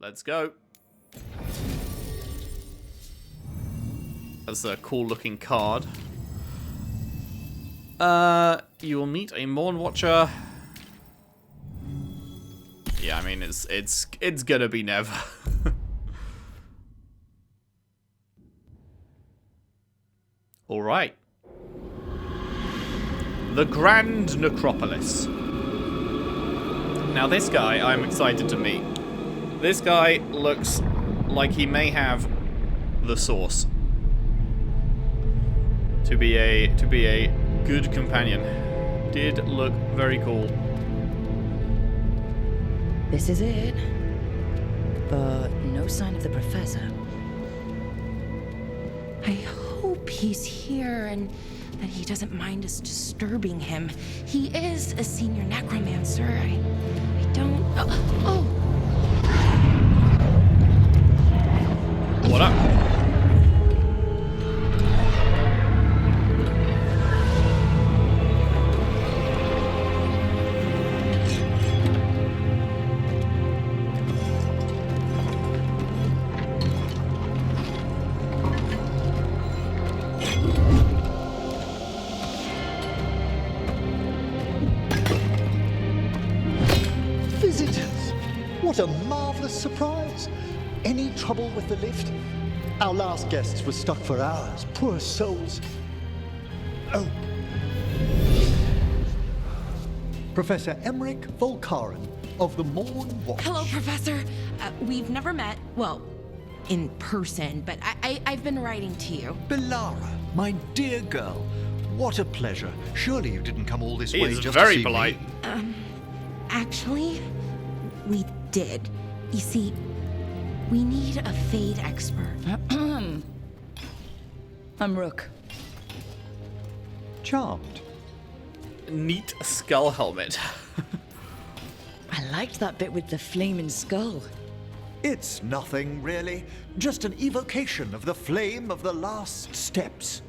Let's go. That's a cool looking card. You will meet a Morn Watcher. Yeah, I mean it's gonna be never. All right. The Grand Necropolis. Now this guy I'm excited to meet. This guy looks like he may have the sauce to be a good companion. Did look very cool. This is it. But no sign of the professor. I hope he's here and that he doesn't mind us disturbing him. He is a senior necromancer. I don't... Oh! What up? What a marvelous surprise! Any trouble with the lift? Our last guests were stuck for hours. Poor souls. Oh. Professor Emmrich Volkaren of the Morn Watch. Hello, Professor. We've never met, well, in person, but I've been writing to you. Belara, my dear girl, what a pleasure. Surely you didn't come all this way just very to see polite. me. Actually, we did. You see, we need a Fade expert. I'm Rook. Charmed. Neat skull helmet. I liked that bit with the flaming skull. It's nothing, really. Just an evocation of the flame of the last steps.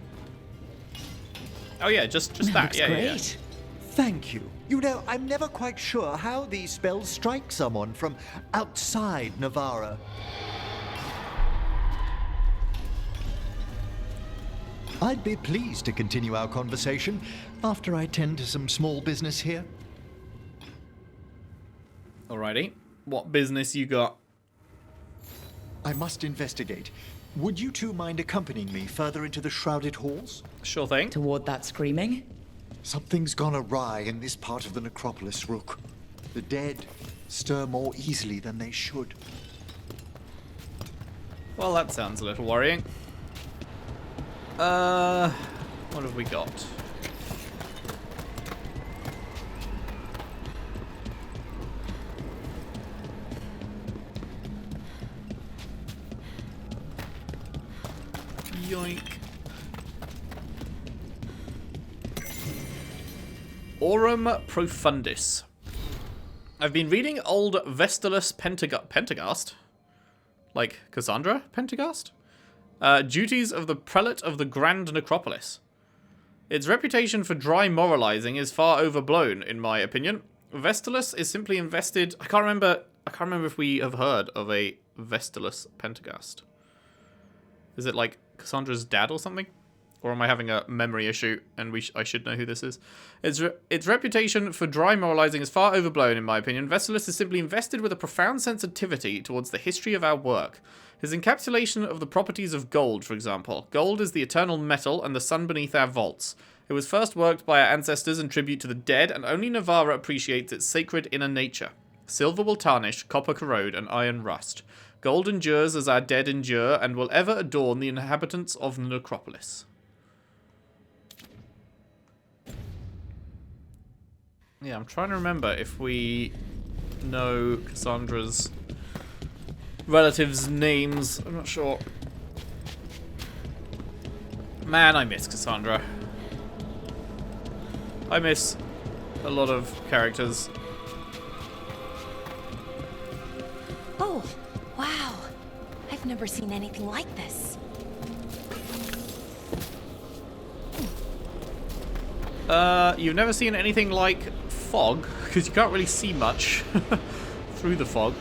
Oh yeah, just that. Looks Yeah, great. yeah. Thank you. You know, I'm never quite sure how these spells strike someone from outside Navarra. I'd be pleased to continue our conversation after I tend to some small business here. Alrighty. What business you got? I must investigate. Would you two mind accompanying me further into the Shrouded halls? Sure thing. Toward that screaming? Something's gone awry in this part of the Necropolis, Rook. The dead stir more easily than they should. Well, that sounds a little worrying. What have we got? Yoink. Aurum Profundis. I've been reading old Vestalus Pentagast? Like Cassandra Pentagast? Duties of the Prelate of the Grand Necropolis. Its reputation for dry moralizing is far overblown, in my opinion. Vestalus is simply invested... I can't remember if we have heard of a Vestalus Pentagast. Is it like Cassandra's dad or something? Or am I having a memory issue and I should know who this is? Its reputation for dry moralizing is far overblown, in my opinion. Vestalus is simply invested with a profound sensitivity towards the history of our work. His encapsulation of the properties of gold, for example. Gold is the eternal metal and the sun beneath our vaults. It was first worked by our ancestors in tribute to the dead, and only Navarra appreciates its sacred inner nature. Silver will tarnish, copper corrode, and iron rust. Gold endures as our dead endure, and will ever adorn the inhabitants of the Necropolis. Yeah, I'm trying to remember if we know Cassandra's relatives' names. I'm not sure. Man, I miss Cassandra. I miss a lot of characters. Oh, wow. I've never seen anything like this. You've never seen anything like fog, because you can't really see much through the fog.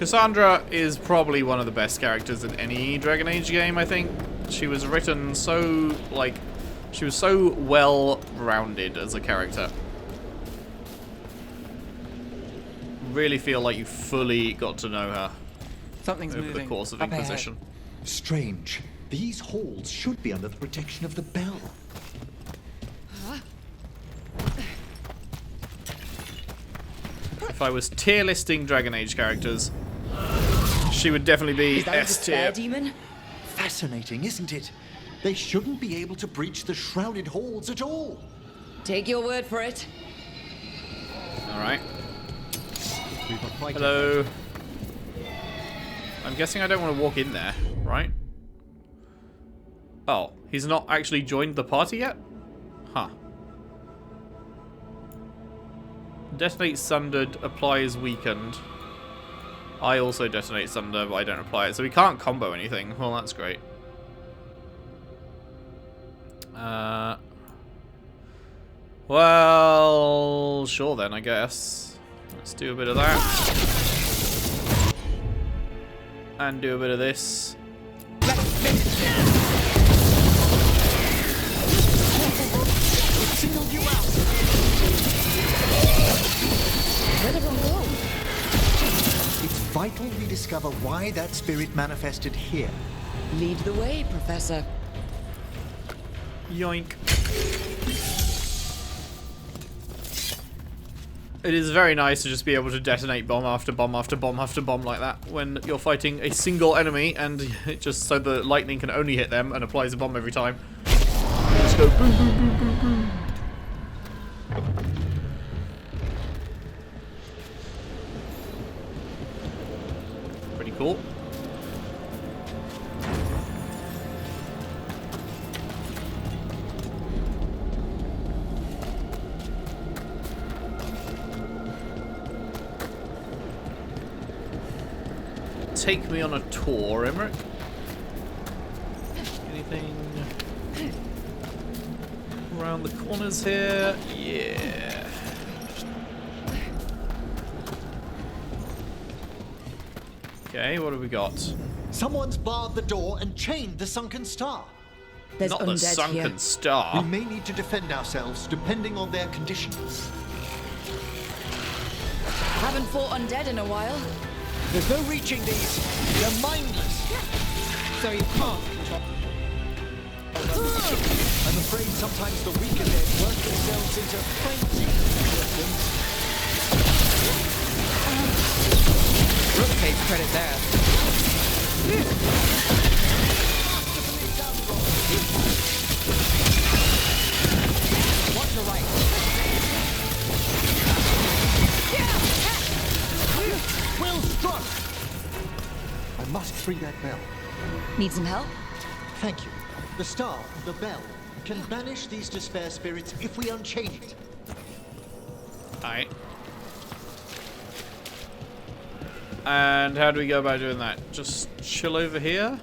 Cassandra is probably one of the best characters in any Dragon Age game, I think. She was written so, like, she was so well-rounded as a character. Really feel like you fully got to know her Something's over moving. the course of Up ahead. Inquisition. Strange. These halls should be under the protection of the bell. If I was tier listing Dragon Age characters, she would definitely be Is that a S tier. despair demon? Fascinating, isn't it? They shouldn't be able to breach the shrouded halls at all. Take your word for it. Alright. We've a fight. Hello. I'm guessing I don't want to walk in there, right? Oh, he's not actually joined the party yet? Huh. Detonate Sundered, applies weakened. I also detonate Sunder, but I don't apply it. So we can't combo anything. Well, that's great. Well, sure then, I guess. Let's do a bit of that. And do a bit of this. Singled you out. Where'd everyone go? It's vital we discover why that spirit manifested here. Lead the way, Professor. Yoink. It is very nice to just be able to detonate bomb after bomb after bomb after bomb like that when you're fighting a single enemy, and it just so the lightning can only hit them and applies a bomb every time. Just go boom, boom, boom, boom, boom. Pretty cool. Take me on a tour, Emmrich. Anything around the corners here? Yeah. Okay, what have we got? Someone's barred the door and chained the sunken star. There's Not the undead sunken here. We star. may need to defend ourselves depending on their conditions. Haven't fought undead in a while. There's no reaching these. They're mindless. So you can't. I'm afraid sometimes the weaker men work themselves into frenzy. Rook takes credit there. Watch your right. Well struck! I must free that bell. Need some help? Thank you. The star, the bell, can banish these despair spirits if we unchain it. Alright. And how do we go about doing that? Just chill over here?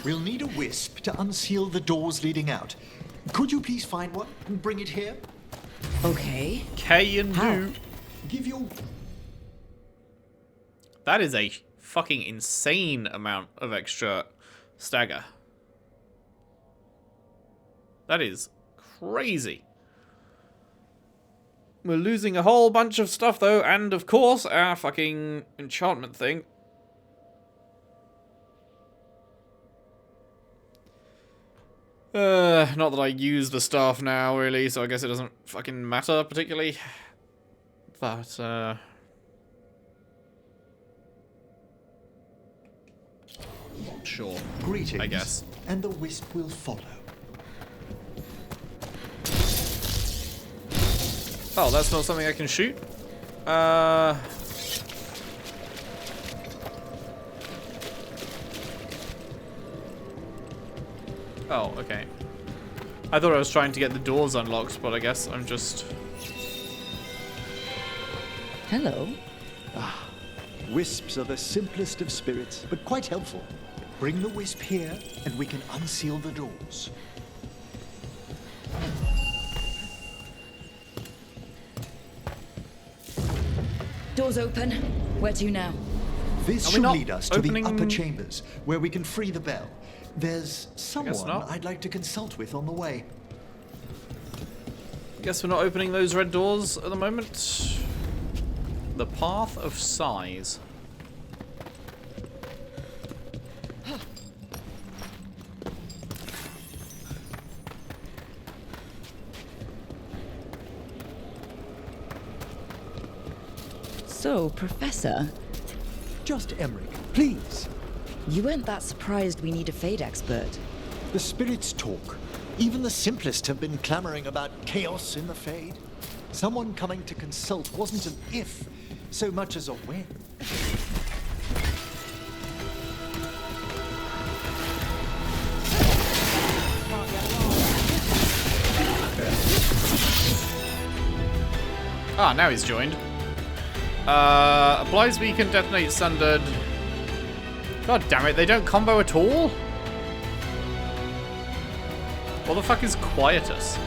We'll need a wisp to unseal the doors leading out. Could you please find one and bring it here? Okay. K and How? do. Give your... That is a fucking insane amount of extra stagger. That is crazy. We're losing a whole bunch of stuff though, and of course our fucking enchantment thing. Not that I use the staff now really, so I guess it doesn't fucking matter particularly. But sure. Greetings. I guess. And the wisp will follow. Oh, that's not something I can shoot? Oh, okay. I thought I was trying to get the doors unlocked, but I guess I'm just... Hello. Wisps are the simplest of spirits, but quite helpful. Bring the wisp here, and we can unseal the doors. Doors open. Where to now? This Are we should not lead us to opening- the upper chambers, where we can free the bell. There's someone not. I'd like to consult with on the way. Guess we're not opening those red doors at the moment. The Path of Size. So, Professor, Just Emmrich, please. you weren't that surprised we need a Fade expert. The spirits talk. Even the simplest have been clamoring about chaos in the Fade. Someone coming to consult wasn't an if, so much as a when. Ah, now he's joined. Applies beacon, detonate sundered. God damn it, they don't combo at all? What the fuck is Quietus?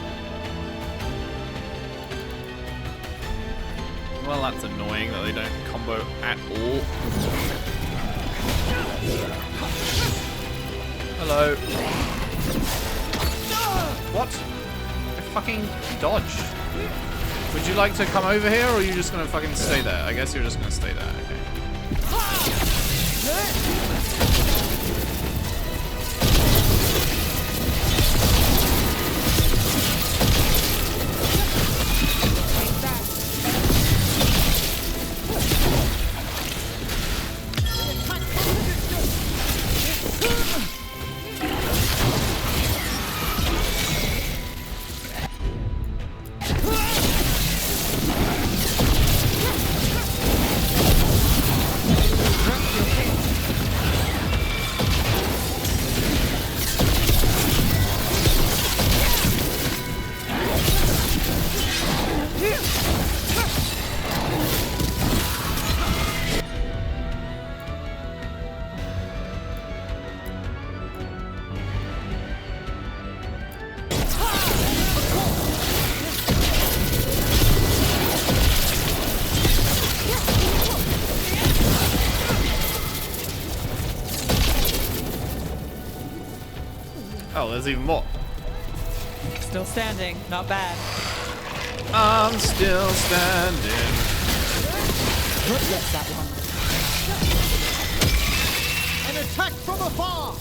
Well, that's annoying that they don't combo at all. Hello. What? I fucking dodged. Would you like to come over here, or are you just gonna fucking stay there? I guess you're just gonna stay there, okay. Oh, there's even more. Still standing. Not bad. I'm still standing. Yes, that one. An attack from afar!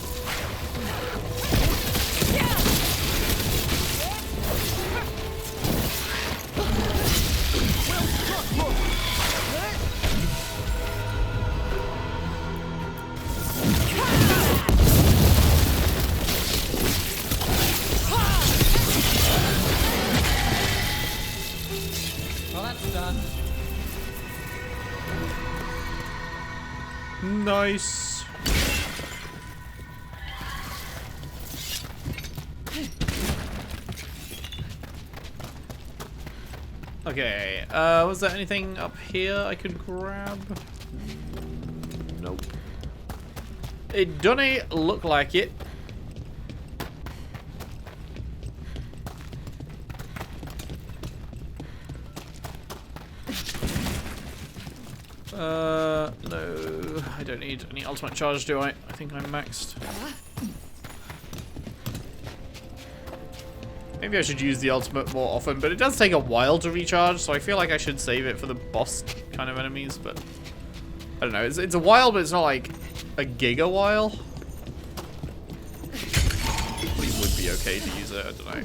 Well, that's done. Nice. Okay, was there anything up here I could grab? Nope. It doesn't look like it. No, I don't need any ultimate charge, do I? I think I'm maxed. Maybe I should use the ultimate more often, but it does take a while to recharge, so I feel like I should save it for the boss kind of enemies, but I don't know. It's a while, but it's not like a giga while. Probably would be okay to use it, I don't know.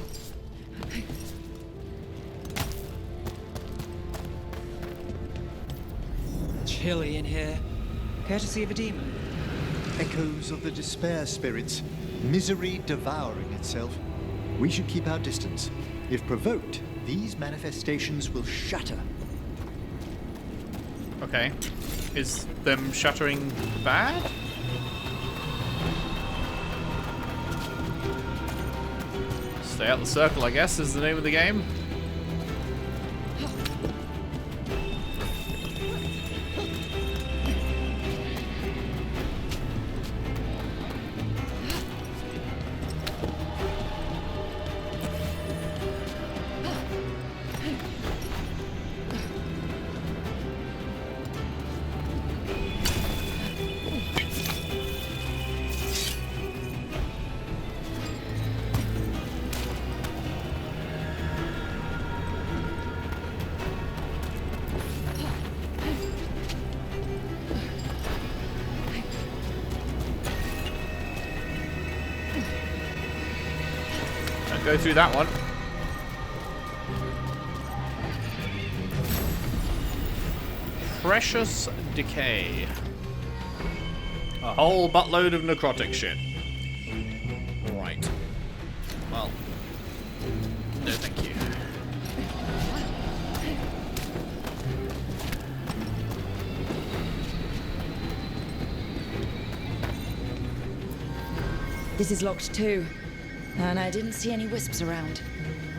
Chilly in here. Courtesy of a demon. Echoes of the despair spirits, misery devouring itself. We should keep our distance. If provoked, these manifestations will shatter. Okay. Is them shattering bad? Stay out the circle, I guess, is the name of the game. go through that one. Precious decay. A whole buttload of necrotic shit. Right. Well. No, thank you. This is locked too. And I didn't see any wisps around.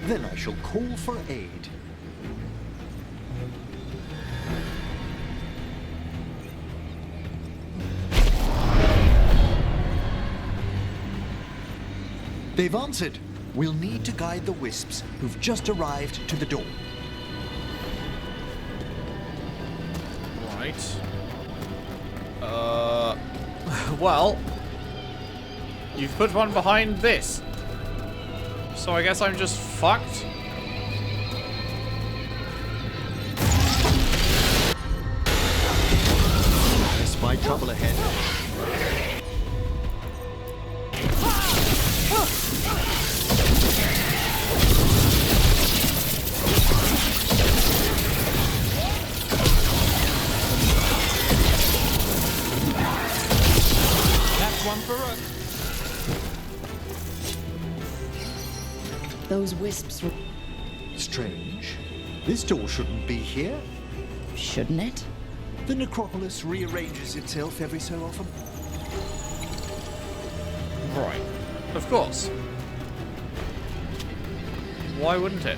Then I shall call for aid. They've answered. We'll need to guide the wisps who've just arrived to the door. Right. Well, you've put one behind this. So I guess I'm just fucked. There's my trouble ahead. That's one for us. Those wisps were... Strange. This door shouldn't be here. Shouldn't it? The Necropolis rearranges itself every so often. Right. Of course. Why wouldn't it?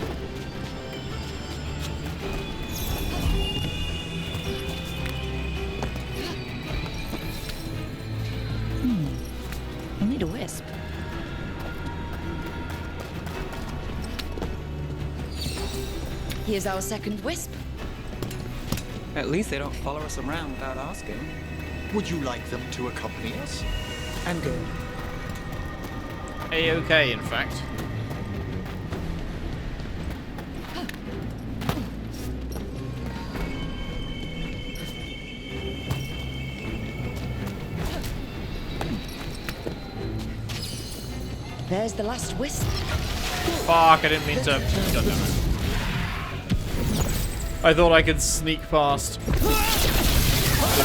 I need a wisp. Here's our second wisp. At least they don't follow us around without asking. Would you like them to accompany us? I'm good. A-okay, in fact. There's the last wisp. Fuck, I didn't mean to... God damn it. I thought I could sneak past. Didn't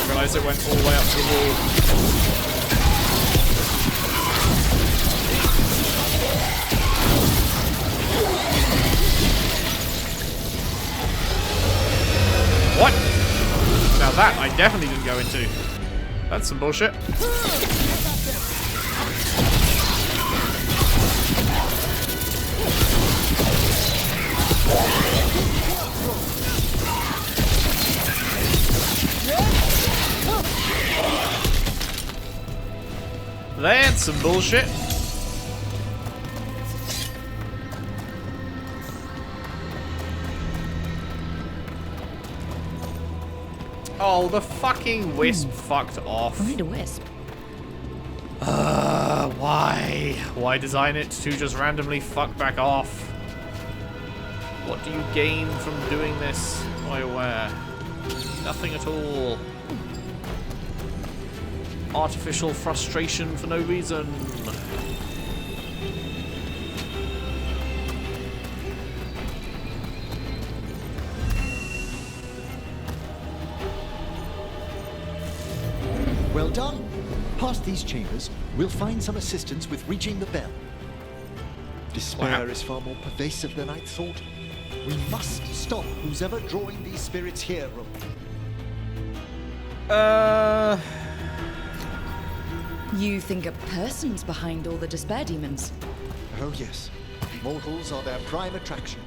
realize it went all the way up to the wall. What? Now that I definitely didn't go into. That's some bullshit. That's some bullshit. Oh, the fucking wisp fucked off. I need a wisp. Why? Why design it to just randomly fuck back off? What do you gain from doing this, BioWare? Nothing at all. Artificial frustration for no reason. Well done. Past these chambers, we'll find some assistance with reaching the bell. Despair is far more pervasive than I thought. We must stop who's ever drawing these spirits here, Rook. You think a person's behind all the despair demons? Oh yes. Mortals are their prime attraction.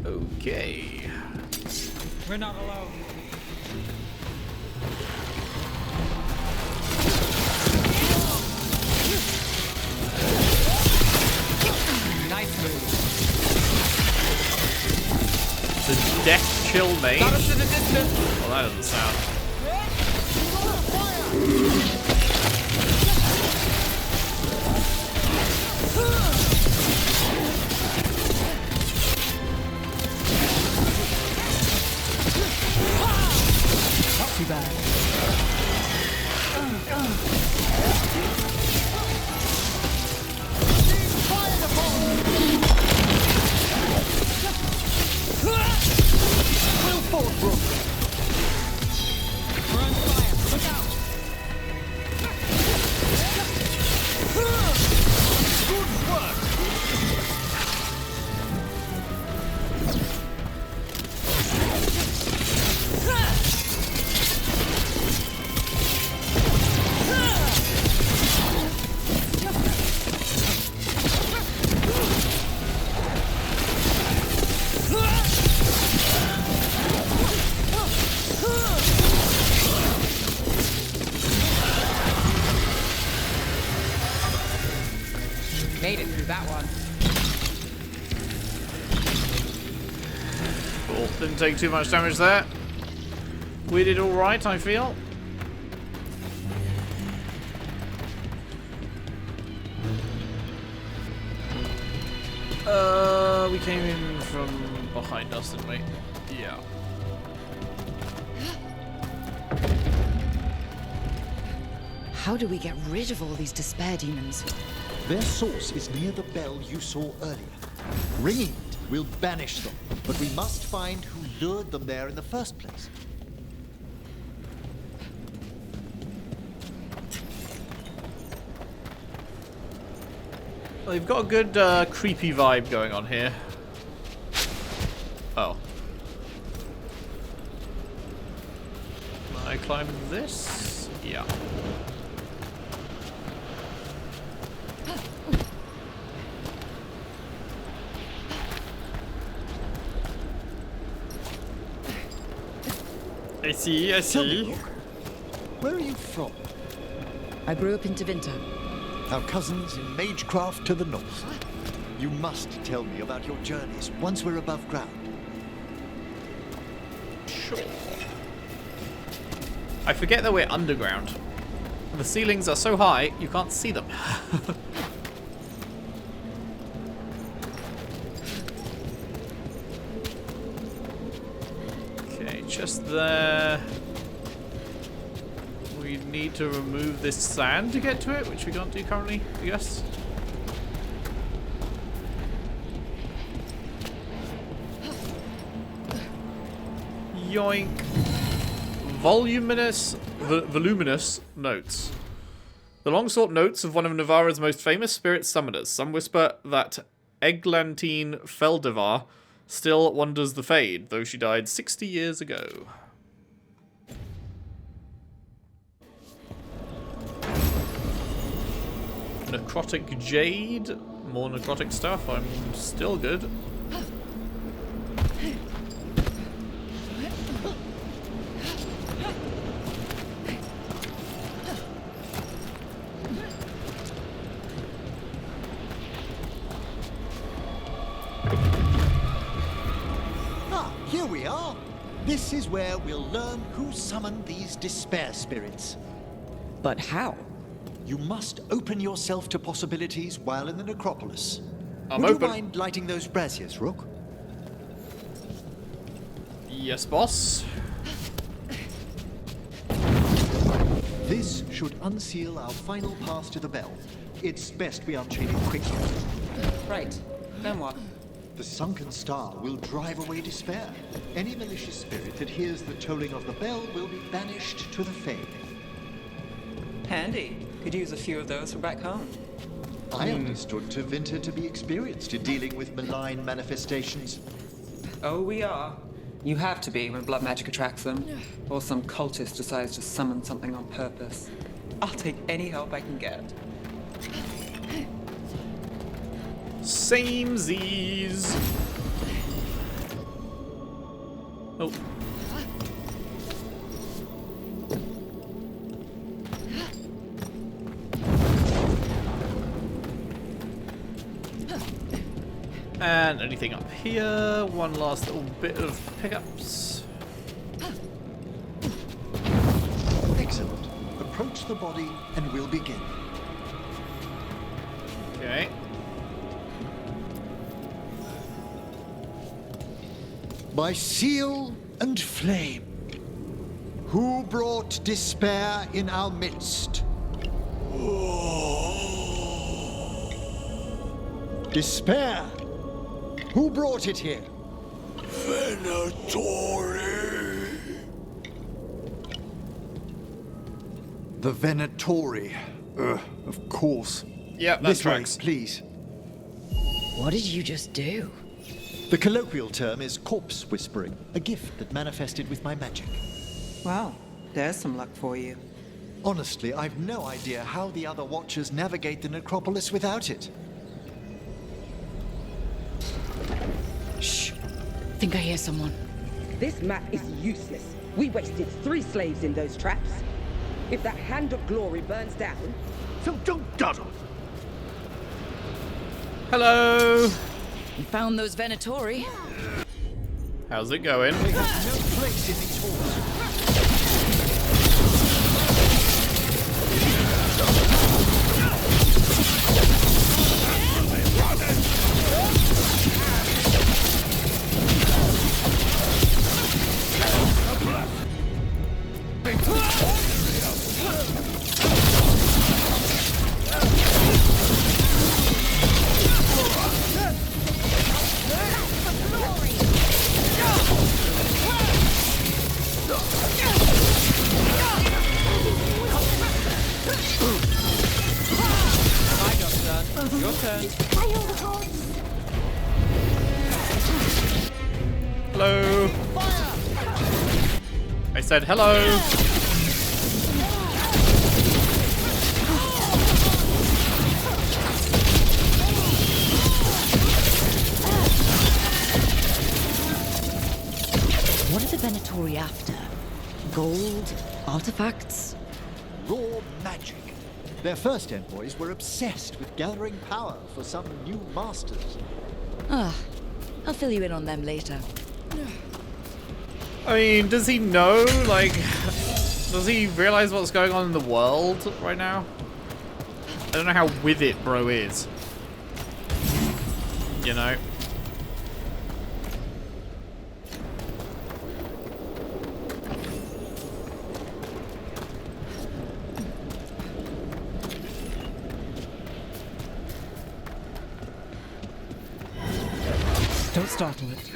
Okay. We're not alone. Nice move. The death chill mage. Got us to the distance. Well, that doesn't sound. Not too bad. Will forth, Rook. We're on fire. Look out! Good work. Made it through that one. Cool. Didn't take too much damage there. We did alright, I feel. We came in from behind us, didn't we? Yeah. How do we get rid of all these despair demons? Their source is near the bell you saw earlier. Ringing it will banish them, but we must find who lured them there in the first place. Well, they've got a good creepy vibe going on here. Oh. Can I climb this? Yeah. I see, I Tell me, see. Rook, where are you from? I grew up in Tevinter. Our cousins in Magecraft to the north. You must tell me about your journeys once we're above ground. Sure. I forget that we're underground. The ceilings are so high, you can't see them. Okay, just there. We need to remove this sand to get to it, which we can't do currently, I guess. Yoink. Voluminous notes. The long-sought notes of one of Navarra's most famous spirit summoners. Some whisper that Eglantine Feldevar still wanders the Fade, though she died 60 years ago. Necrotic Jade. More necrotic stuff. I'm still good. Here we are. This is where we'll learn who summoned these despair spirits. But how? You must open yourself to possibilities while in the Necropolis. I'm Would open. you mind lighting those braziers, Rook? Yes, boss. This should unseal our final pass to the bell. It's best we unchain it quickly. Right. Then what? The sunken star will drive away despair. Any malicious spirit that hears the tolling of the bell will be banished to the Fade. Handy. Could use a few of those for back home. I understood Tevinter to be experienced in dealing with malign manifestations. Oh, we are. You have to be when blood magic attracts them. Or some cultist decides to summon something on purpose. I'll take any help I can get. Samesies. Oh. And anything up here? One last little bit of pickups. Excellent. Approach the body and we'll begin. Okay. By seal and flame, who brought despair in our midst? Despair! Who brought it here? Venatori! The Venatori. Of course. Yeah, that This way, tracks. please. What did you just do? The colloquial term is corpse whispering, a gift that manifested with my magic. Well, there's some luck for you. Honestly, I've no idea how the other Watchers navigate the Necropolis without it. Shh. Think I hear someone. This map is useless. We wasted 3 slaves in those traps. If that Hand of Glory burns down... So don't dawdle! Hello! We found those Venatori. How's it going? They have no place in these halls. Your turn. Hello. I said hello. What are the Venatori after? Gold? Artifacts? Raw magic. Their first envoys were obsessed with gathering power for some new masters. Ah, I'll fill you in on them later. I mean, does he know, like, does he realize what's going on in the world right now? I don't know how with it bro is. You know? Don't startle it.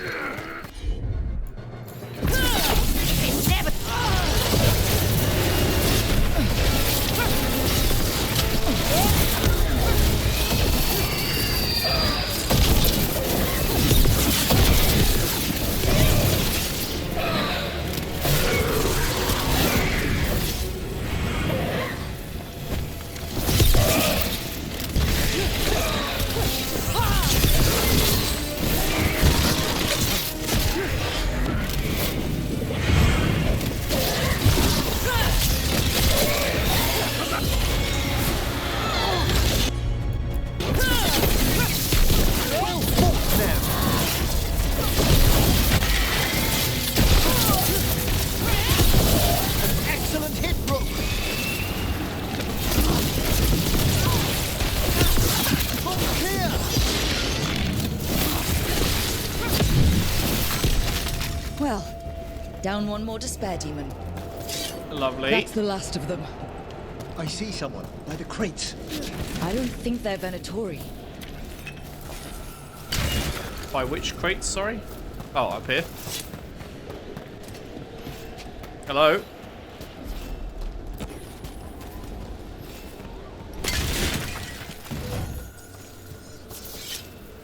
Well, down one more despair demon. Lovely. That's the last of them. I see someone by the crates. I don't think they're Venatori. By which crates, sorry? Oh, up here. Hello?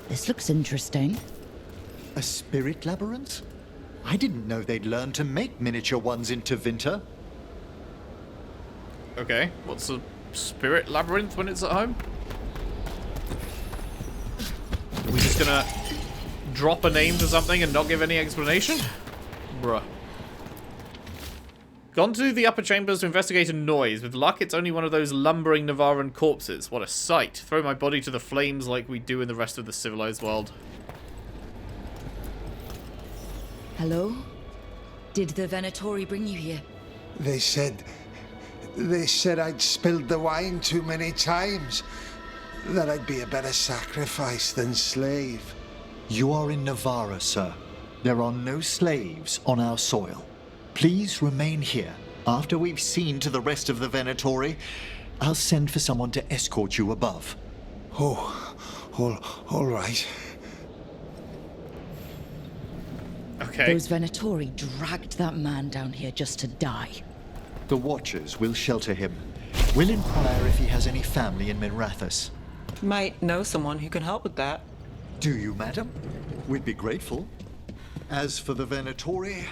This looks interesting. A spirit labyrinth? I didn't know they'd learned to make miniature ones in Tevinter. Okay, what's a spirit labyrinth when it's at home? Are we just gonna drop a name to something and not give any explanation? Bruh. Gone to the upper chambers to investigate a noise. With luck, it's only one of those lumbering Navaran corpses. What a sight. Throw my body to the flames like we do in the rest of the civilized world. Hello? Did the Venatori bring you here? They said I'd spilled the wine too many times. That I'd be a better sacrifice than slave. You are in Navarra, sir. There are no slaves on our soil. Please remain here. After we've seen to the rest of the Venatori, I'll send for someone to escort you above. Oh, all right. Okay. Those Venatori dragged that man down here just to die. The Watchers will shelter him. We'll inquire if he has any family in Minrathous. Might know someone who can help with that. Do you, madam? We'd be grateful. As for the Venatori,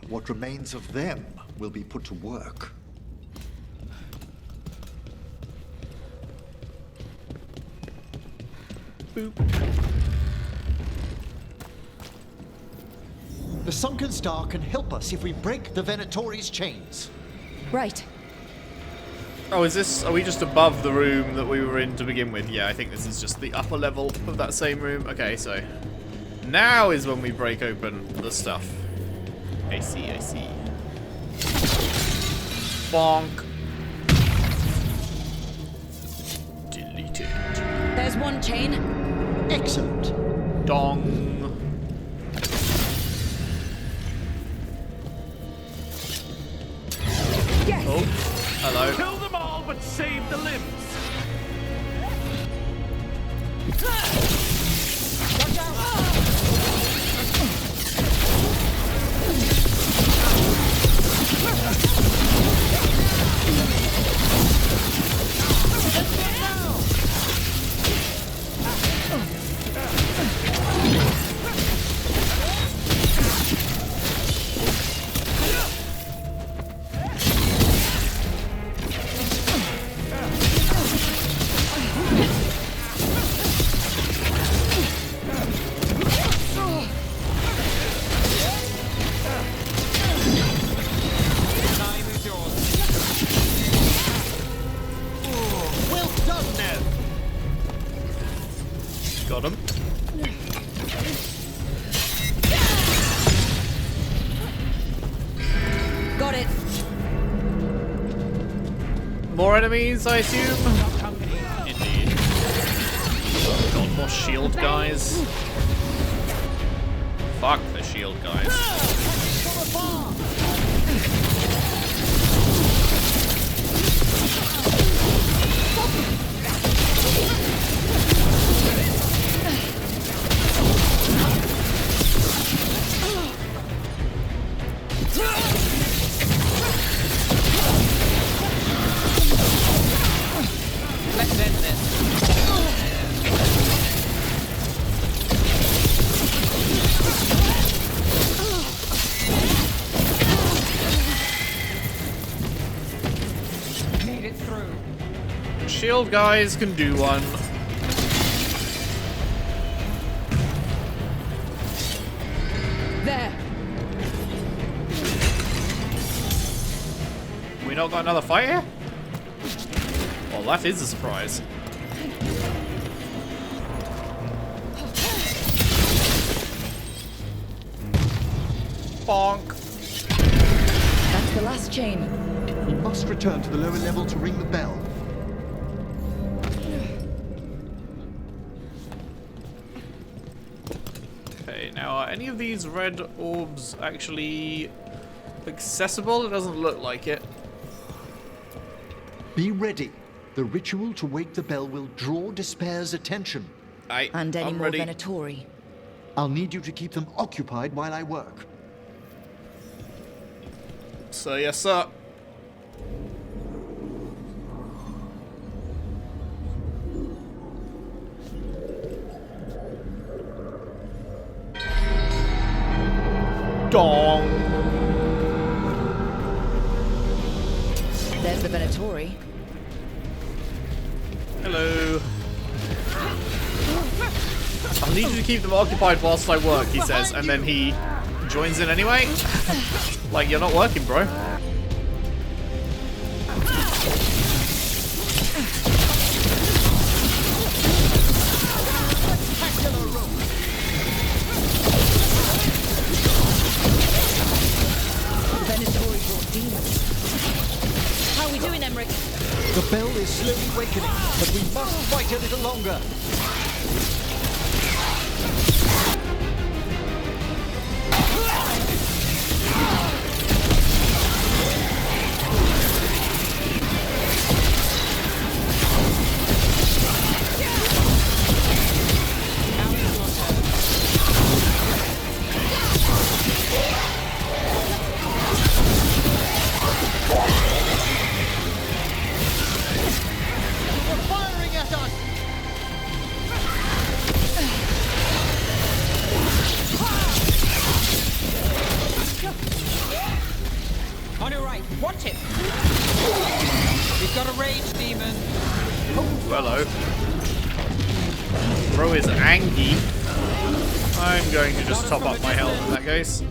what remains of them will be put to work. Boop. The Sunken Star can help us if we break the Venatori's chains. Right. Oh, is this... Are we just above the room that we were in to begin with? Yeah, I think this is just the upper level of that same room. Okay, so... Now is when we break open the stuff. I see, I see. Bonk. Deleted. There's one chain. Excellent. Dong. Yes! Oh, hello. Kill them all, but save the limbs. Got him. Got it. More enemies, I assume? Indeed. Got more shield guys. Fuck the shield guys. Let's end this. Made it through. Shield guys can do one. There. We not got another fight here? Well, that is a surprise. Bonk. That's the last chain. We must return to the lower level to ring the bell. Okay, now are any of these red orbs actually accessible? It doesn't look like it. Be ready. The ritual to wake the bell will draw Despair's attention. And any I'm more ready. Venatori. I'll need you to keep them occupied while I work. So yes, sir. Dong. There's the Venatori. Hello. I'll need you to keep them occupied whilst I work, he says, and then he joins in anyway. Like, you're not working, bro. Venatori brought demons. How are we doing, Emmrich? The bell is slowly wakening, but we must fight a little longer. Watch it! We've got a rage demon. Hello. Bro is angry. I'm going to just top up my health in that case.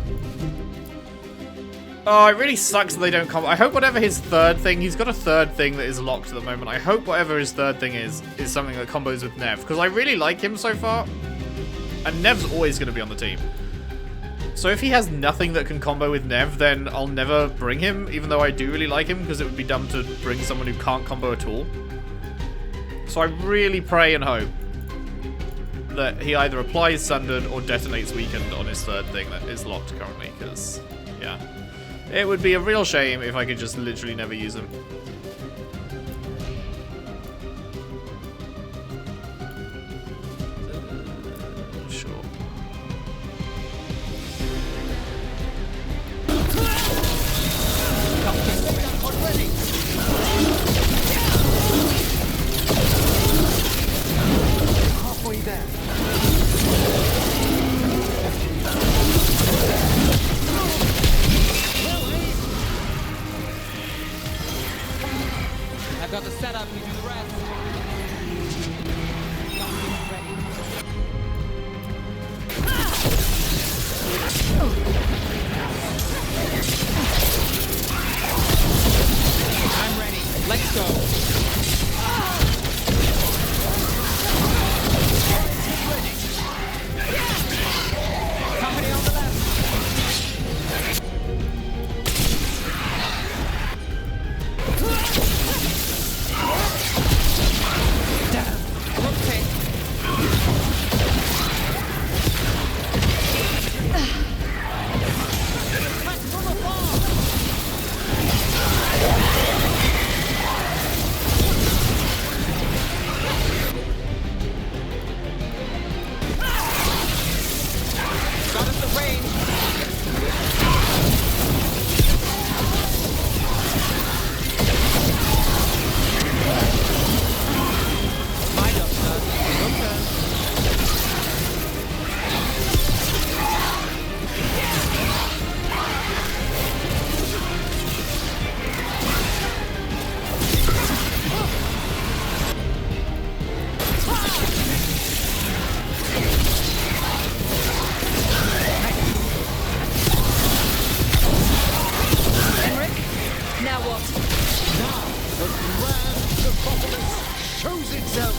Oh, it really sucks that they don't combo. I hope whatever his third thing, he's got a third thing that is locked at the moment. I hope whatever his third thing is something that combos with Nev, because I really like him so far. And Nev's always going to be on the team. So if he has nothing that can combo with Nev, then I'll never bring him, even though I do really like him, because it would be dumb to bring someone who can't combo at all. So I really pray and hope that he either applies Sundered or detonates Weakened on his third thing that is locked currently, because, yeah. It would be a real shame if I could just literally never use him. Sure. Halfway there. I've got the setup, you do the rest. I'm ready. Let's go. Company on the left. Rotate. Got us the range. Mind up, sir. Your turn. Emmrich, now what? Now, the grand Necropolis shows itself.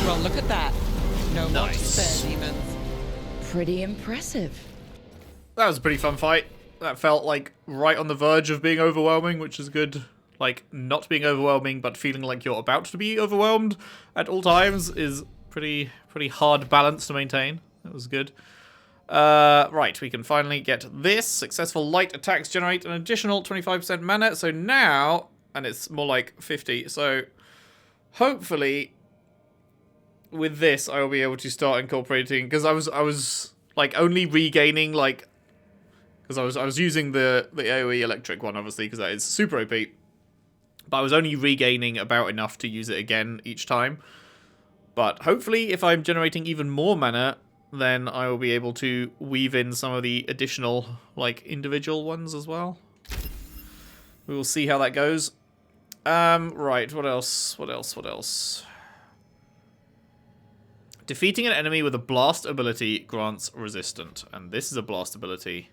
Well, look at that. No more to Nice. spare, demons. Pretty impressive. That was a pretty fun fight. That felt like right on the verge of being overwhelming, which is good. Like, not being overwhelming, but feeling like you're about to be overwhelmed at all times is pretty hard balance to maintain. That was good. Right, we can finally get this. Successful light attacks generate an additional 25% mana. So now, and it's more like 50. So hopefully with this, I will be able to start incorporating, because I was like only regaining like, because I was using the AoE electric one obviously because that is super OP, but I was only regaining about enough to use it again each time. But hopefully, if I'm generating even more mana, then I will be able to weave in some of the additional like individual ones as well. We will see how that goes. Right, what else? What else? Defeating an enemy with a blast ability grants resistant. And this is a blast ability.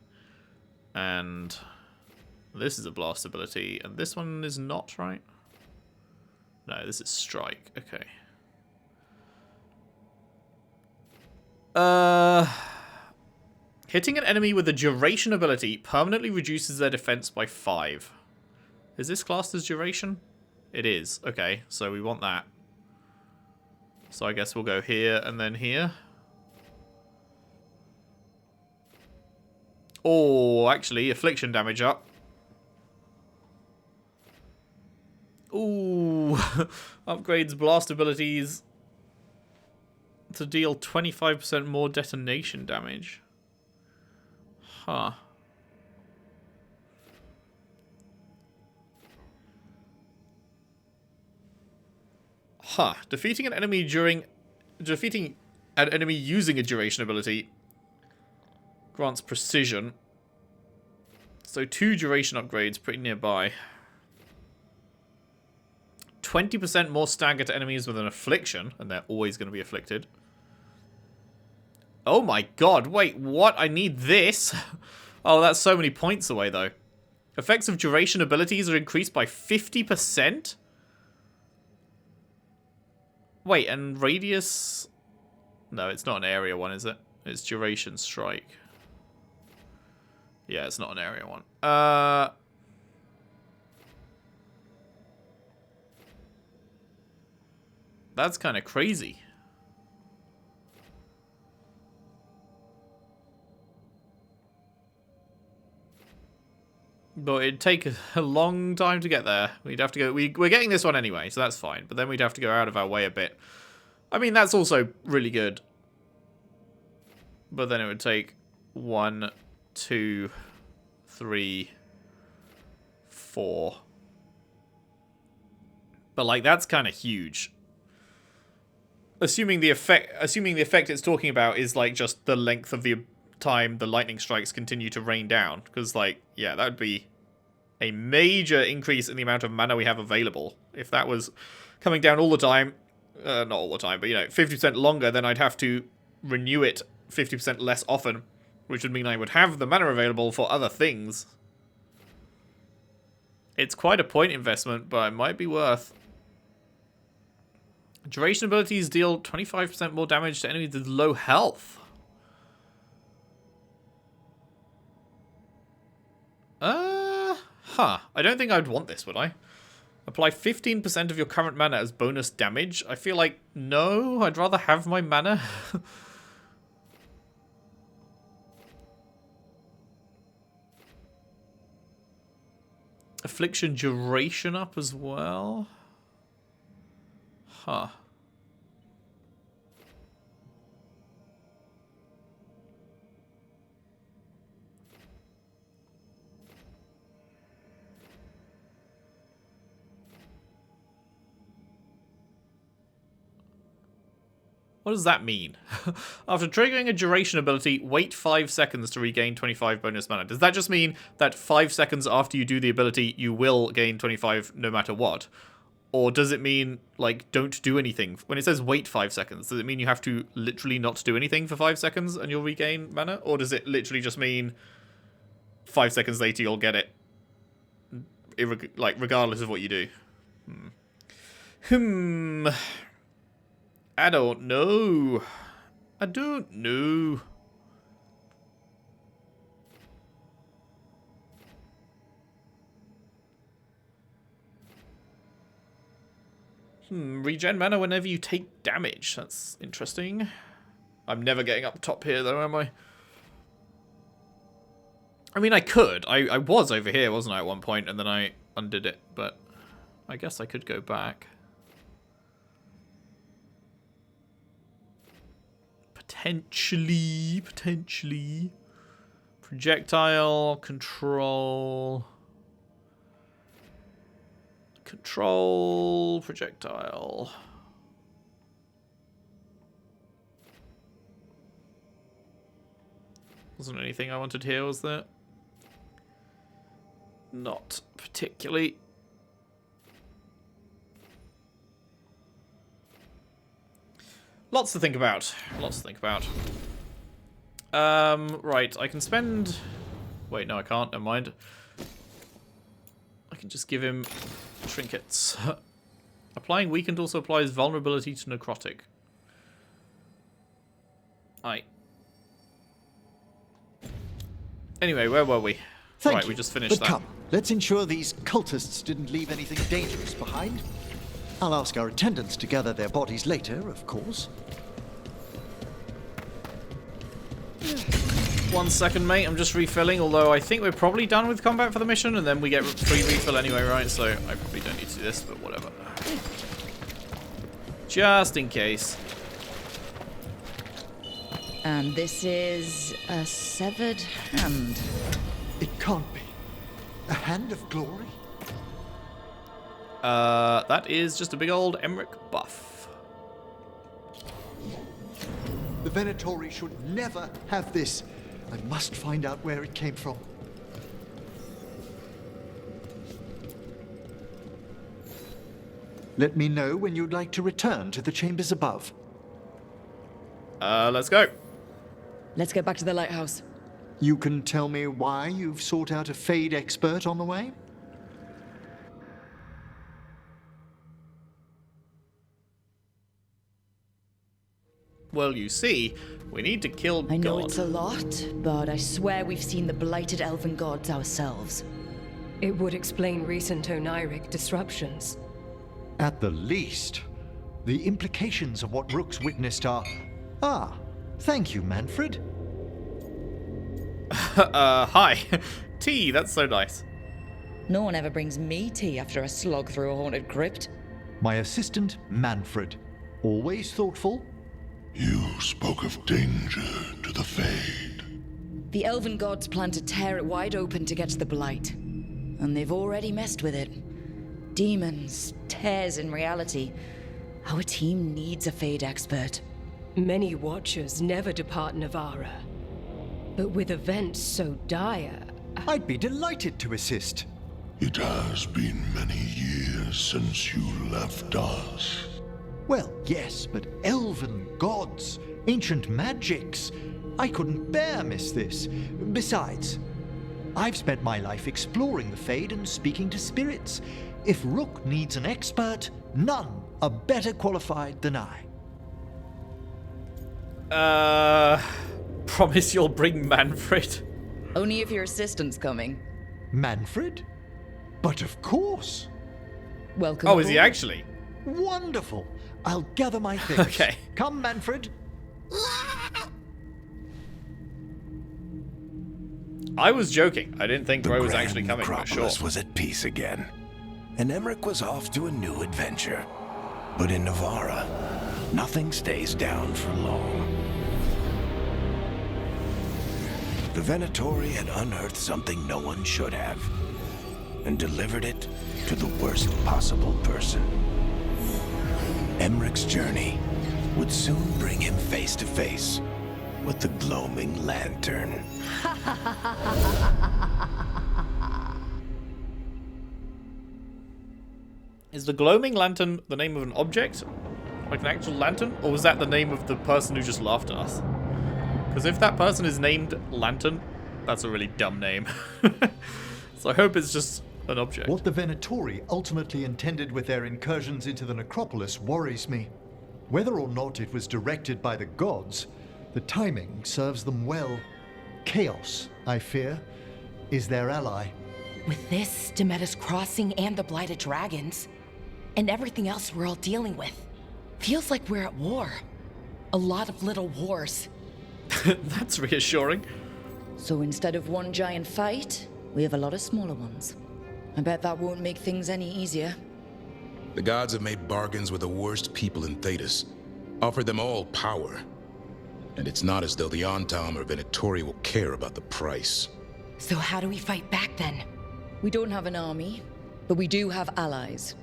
And this is a blast ability. And this one is not, right? No, this is strike. Okay. Hitting an enemy with a duration ability permanently reduces their defense by 5. Is this classed as duration? It is. Okay, so we want that. So I guess we'll go here and then here. Oh, actually, affliction damage up. Ooh, upgrades blast abilities to deal 25% more detonation damage. Huh. Defeating an enemy using a duration ability Grants precision. So 2 duration upgrades pretty nearby. 20% more stagger to enemies with an affliction, and they're always going to be afflicted. Oh my god, wait, what? I need this? Oh, that's so many points away, though. Effects of duration abilities are increased by 50%? Wait, and radius... No, it's not an area one, is it? It's duration strike. Yeah, it's not an area one. That's kind of crazy. But it'd take a long time to get there. We'd have to go... We're getting this one anyway, so that's fine. But then we'd have to go out of our way a bit. I mean, that's also really good. But then it would take 1, 2, 3, 4. But, like, that's kind of huge. Assuming the effect it's talking about is, like, just the length of the time the lightning strikes continue to rain down. Because, like, yeah, that would be a major increase in the amount of mana we have available. If that was coming down all the time, not all the time, but, you know, 50% longer, then I'd have to renew it 50% less often, which would mean I would have the mana available for other things. It's quite a point investment, but it might be worth. Duration abilities deal 25% more damage to enemies with low health. I don't think I'd want this, would I? Apply 15% of your current mana as bonus damage. I feel like, no, I'd rather have my mana. Affliction duration up as well. Huh. What does that mean? After triggering a duration ability, wait 5 seconds to regain 25 bonus mana. Does that just mean that 5 seconds after you do the ability, you will gain 25 no matter what? Or does it mean, like, don't do anything? When it says wait 5 seconds, does it mean you have to literally not do anything for 5 seconds and you'll regain mana? Or does it literally just mean 5 seconds later you'll get it? Like, regardless of what you do. I don't know. I don't know. Regen mana whenever you take damage. That's interesting. I'm never getting up top here, though, am I? I mean, I could. I was over here, wasn't I, at one point, and then I undid it. But I guess I could go back. Potentially. Projectile, control, projectile. Wasn't anything I wanted here, was there? Not particularly. Lots to think about. Right, I can spend... Wait, no, I can't. Never mind. I can just give him trinkets. Applying weakened also applies vulnerability to necrotic. Aye. Anyway, where were we? Thank we you. just finished But that. come, let's ensure these cultists didn't leave anything dangerous behind. I'll ask our attendants to gather their bodies later, of course. 1 second, mate. I'm just refilling, although I think we're probably done with combat for the mission, and then we get free refill anyway, right? So I probably don't need to do this, but whatever. Just in case. And this is a severed hand. It can't be. A hand of glory? That is just a big old Emmrich buff. The Venatori should never have this. I must find out where it came from. Let me know when you'd like to return to the chambers above. Let's go. Let's get back to the lighthouse. You can tell me why you've sought out a Fade expert on the way? Well, you see, we need to kill God. I know it's a lot, but I swear we've seen the blighted elven gods ourselves. It would explain recent oniric disruptions. At the least, the implications of what Rook's witnessed are... Ah, thank you, Manfred. Hi. Tea, that's so nice. No one ever brings me tea after a slog through a haunted crypt. My assistant, Manfred. Always thoughtful. You spoke of danger to the Fade. The elven gods plan to tear it wide open to get to the blight. And they've already messed with it. Demons, tears in reality. Our team needs a Fade expert. Many Watchers never depart Navarra. But with events so dire... I'd be delighted to assist. It has been many years since you left us. Well, yes, but elven gods, ancient magics. I couldn't bear miss this. Besides, I've spent my life exploring the Fade and speaking to spirits. If Rook needs an expert, none are better qualified than I. Promise you'll bring Manfred? Only if your assistant's coming. Manfred? But of course. Welcome. Oh, is he aboard. actually? Wonderful. I'll gather my things. Okay. Come, Manfred. I was joking. I didn't think Ro was actually coming, but sure. Necropolis was at peace again, and Emmrich was off to a new adventure. But in Navarra, nothing stays down for long. The Venatori had unearthed something no one should have, and delivered it to the worst possible person. Emmrich's journey would soon bring him face to face with the Gloaming Lantern. Is the Gloaming Lantern the name of an object? Like an actual lantern? Or was that the name of the person who just laughed at us? Because if that person is named Lantern, that's a really dumb name. So I hope it's just an object. What the Venatori ultimately intended with their incursions into the Necropolis worries me. Whether or not it was directed by the gods, the timing serves them well. Chaos, I fear, is their ally. With this, Demeter's Crossing and the Blighted Dragons, and everything else we're all dealing with, feels like we're at war. A lot of little wars. That's reassuring. So instead of one giant fight, we have a lot of smaller ones. I bet that won't make things any easier. The gods have made bargains with the worst people in Thedas, offered them all power. And it's not as though the Antam or Venatori will care about the price. So how do we fight back then? We don't have an army, but we do have allies,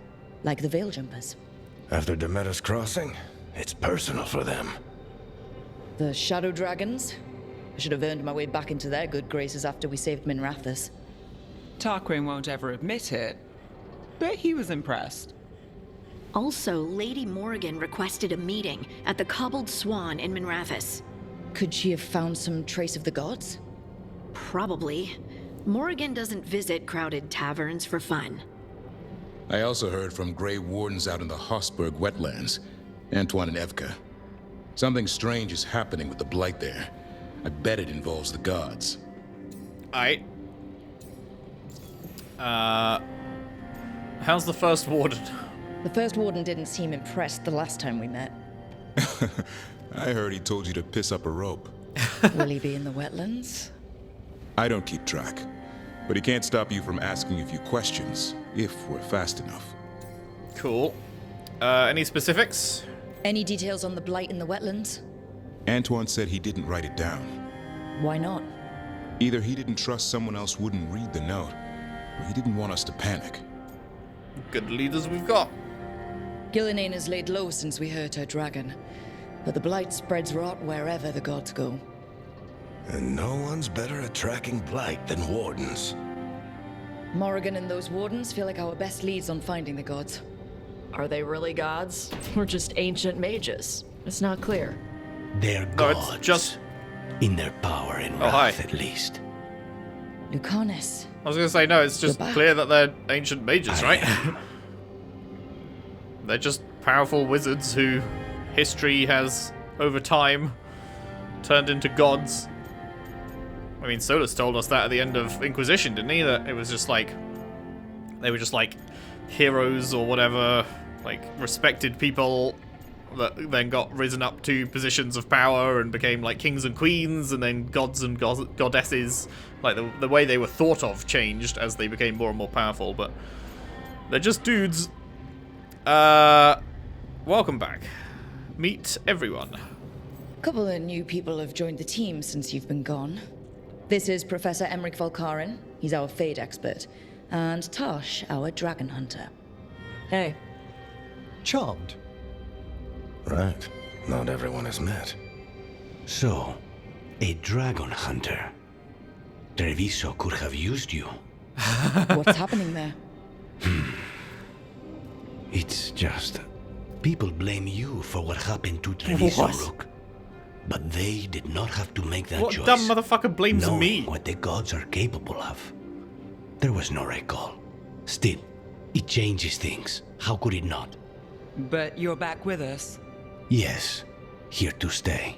like the Veil Jumpers. After Demeter's Crossing, it's personal for them. The Shadow Dragons? I should have earned my way back into their good graces after we saved Minrathous. Tarquin won't ever admit it, but he was impressed. Also, Lady Morrigan requested a meeting at the Cobbled Swan in Minrathous. Could she have found some trace of the gods? Probably. Morrigan doesn't visit crowded taverns for fun. I also heard from Grey Wardens out in the Hossberg wetlands, Antoine and Evka. Something strange is happening with the Blight there. I bet it involves the gods. Aight. How's the First Warden? The First Warden didn't seem impressed the last time we met. I heard he told you to piss up a rope. Will he be in the wetlands? I don't keep track, but he can't stop you from asking a few questions, if we're fast enough. Cool. Any specifics? Any details on the blight in the wetlands? Antoine said he didn't write it down. Why not? Either he didn't trust someone else wouldn't read the note, or he didn't want us to panic. Good leaders we've got. Gillinane has laid low since we hurt her dragon, but the blight spreads rot wherever the gods go. And no one's better at tracking blight than wardens. Morrigan and those wardens feel like our best leads on finding the gods. Are they really gods? Or just ancient mages? It's not clear. They're gods. It's just... in their power and wrath, at least. Lucanus. I was going to say, no, it's just clear that they're ancient mages, right? They're just powerful wizards who history has, over time, turned into gods. I mean, Solus told us that at the end of Inquisition, didn't he? That it was just like... they were just like heroes or whatever, like respected people that then got risen up to positions of power and became like kings and queens, and then gods and goddesses. Like the way they were thought of changed as they became more and more powerful, but they're just dudes. Welcome back. Meet everyone. A couple of new people have joined the team since you've been gone. This is Professor Emmrich Valkarin. He's our Fade expert. And Tosh, our dragon hunter. Hey. Charmed. Right. Not everyone has met. So, a dragon hunter. Treviso could have used you. What's happening there? It's just... people blame you for what happened to Treviso, Rook. But they did not have to make that choice. What dumb motherfucker blames me? What the gods are capable of. There was no recall. Still, it changes things. How could it not? But you're back with us? Yes. Here to stay.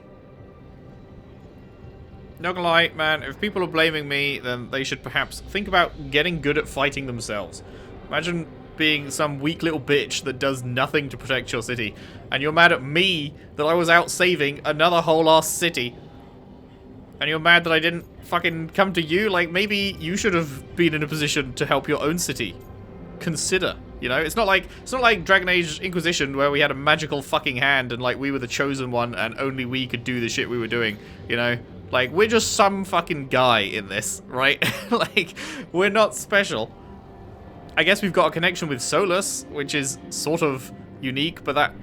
Not gonna lie, man, if people are blaming me, then they should perhaps think about getting good at fighting themselves. Imagine being some weak little bitch that does nothing to protect your city, and you're mad at me that I was out saving another whole ass city. And you're mad that I didn't fucking come to you? Like, maybe you should have been in a position to help your own city. Consider, you know? It's not like Dragon Age Inquisition where we had a magical fucking hand and like we were the chosen one and only we could do the shit we were doing, you know? Like, we're just some fucking guy in this, right? Like, we're not special. I guess we've got a connection with Solus, which is sort of unique, but that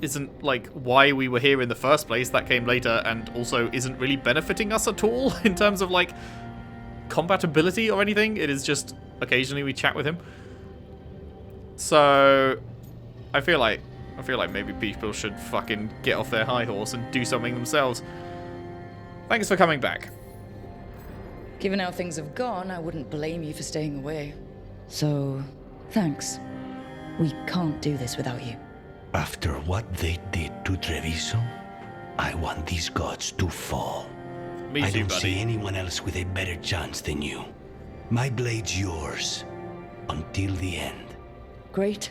isn't, like, why we were here in the first place. That came later and also isn't really benefiting us at all in terms of, like, compatibility or anything. It is just occasionally we chat with him. So, I feel like maybe people should fucking get off their high horse and do something themselves. Thanks for coming back. Given how things have gone, I wouldn't blame you for staying away. So, thanks. We can't do this without you. After what they did to Treviso, I want these gods to fall. Me too, I don't buddy. see anyone else with a better chance than you. My blade's yours. Until the end. Great.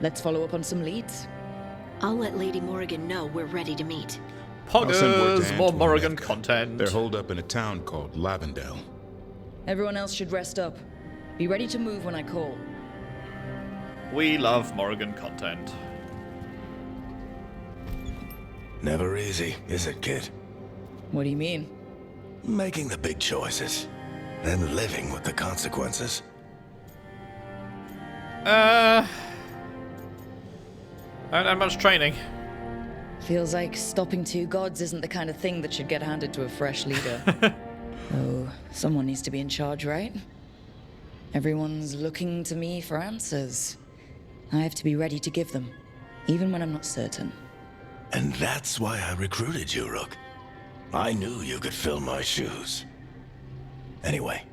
Let's follow up on some leads. I'll let Lady Morrigan know we're ready to meet. Poggers, more Morrigan content. They're holed up in a town called Lavendale. Everyone else should rest up. Be ready to move when I call. We love Morrigan content. Never easy, is it, kid? What do you mean? Making the big choices, then living with the consequences. I haven't had much training. Feels like stopping two gods isn't the kind of thing that should get handed to a fresh leader. Oh, someone needs to be in charge, right? Everyone's looking to me for answers. I have to be ready to give them, even when I'm not certain. And that's why I recruited you, Rook. I knew you could fill my shoes. Anyway,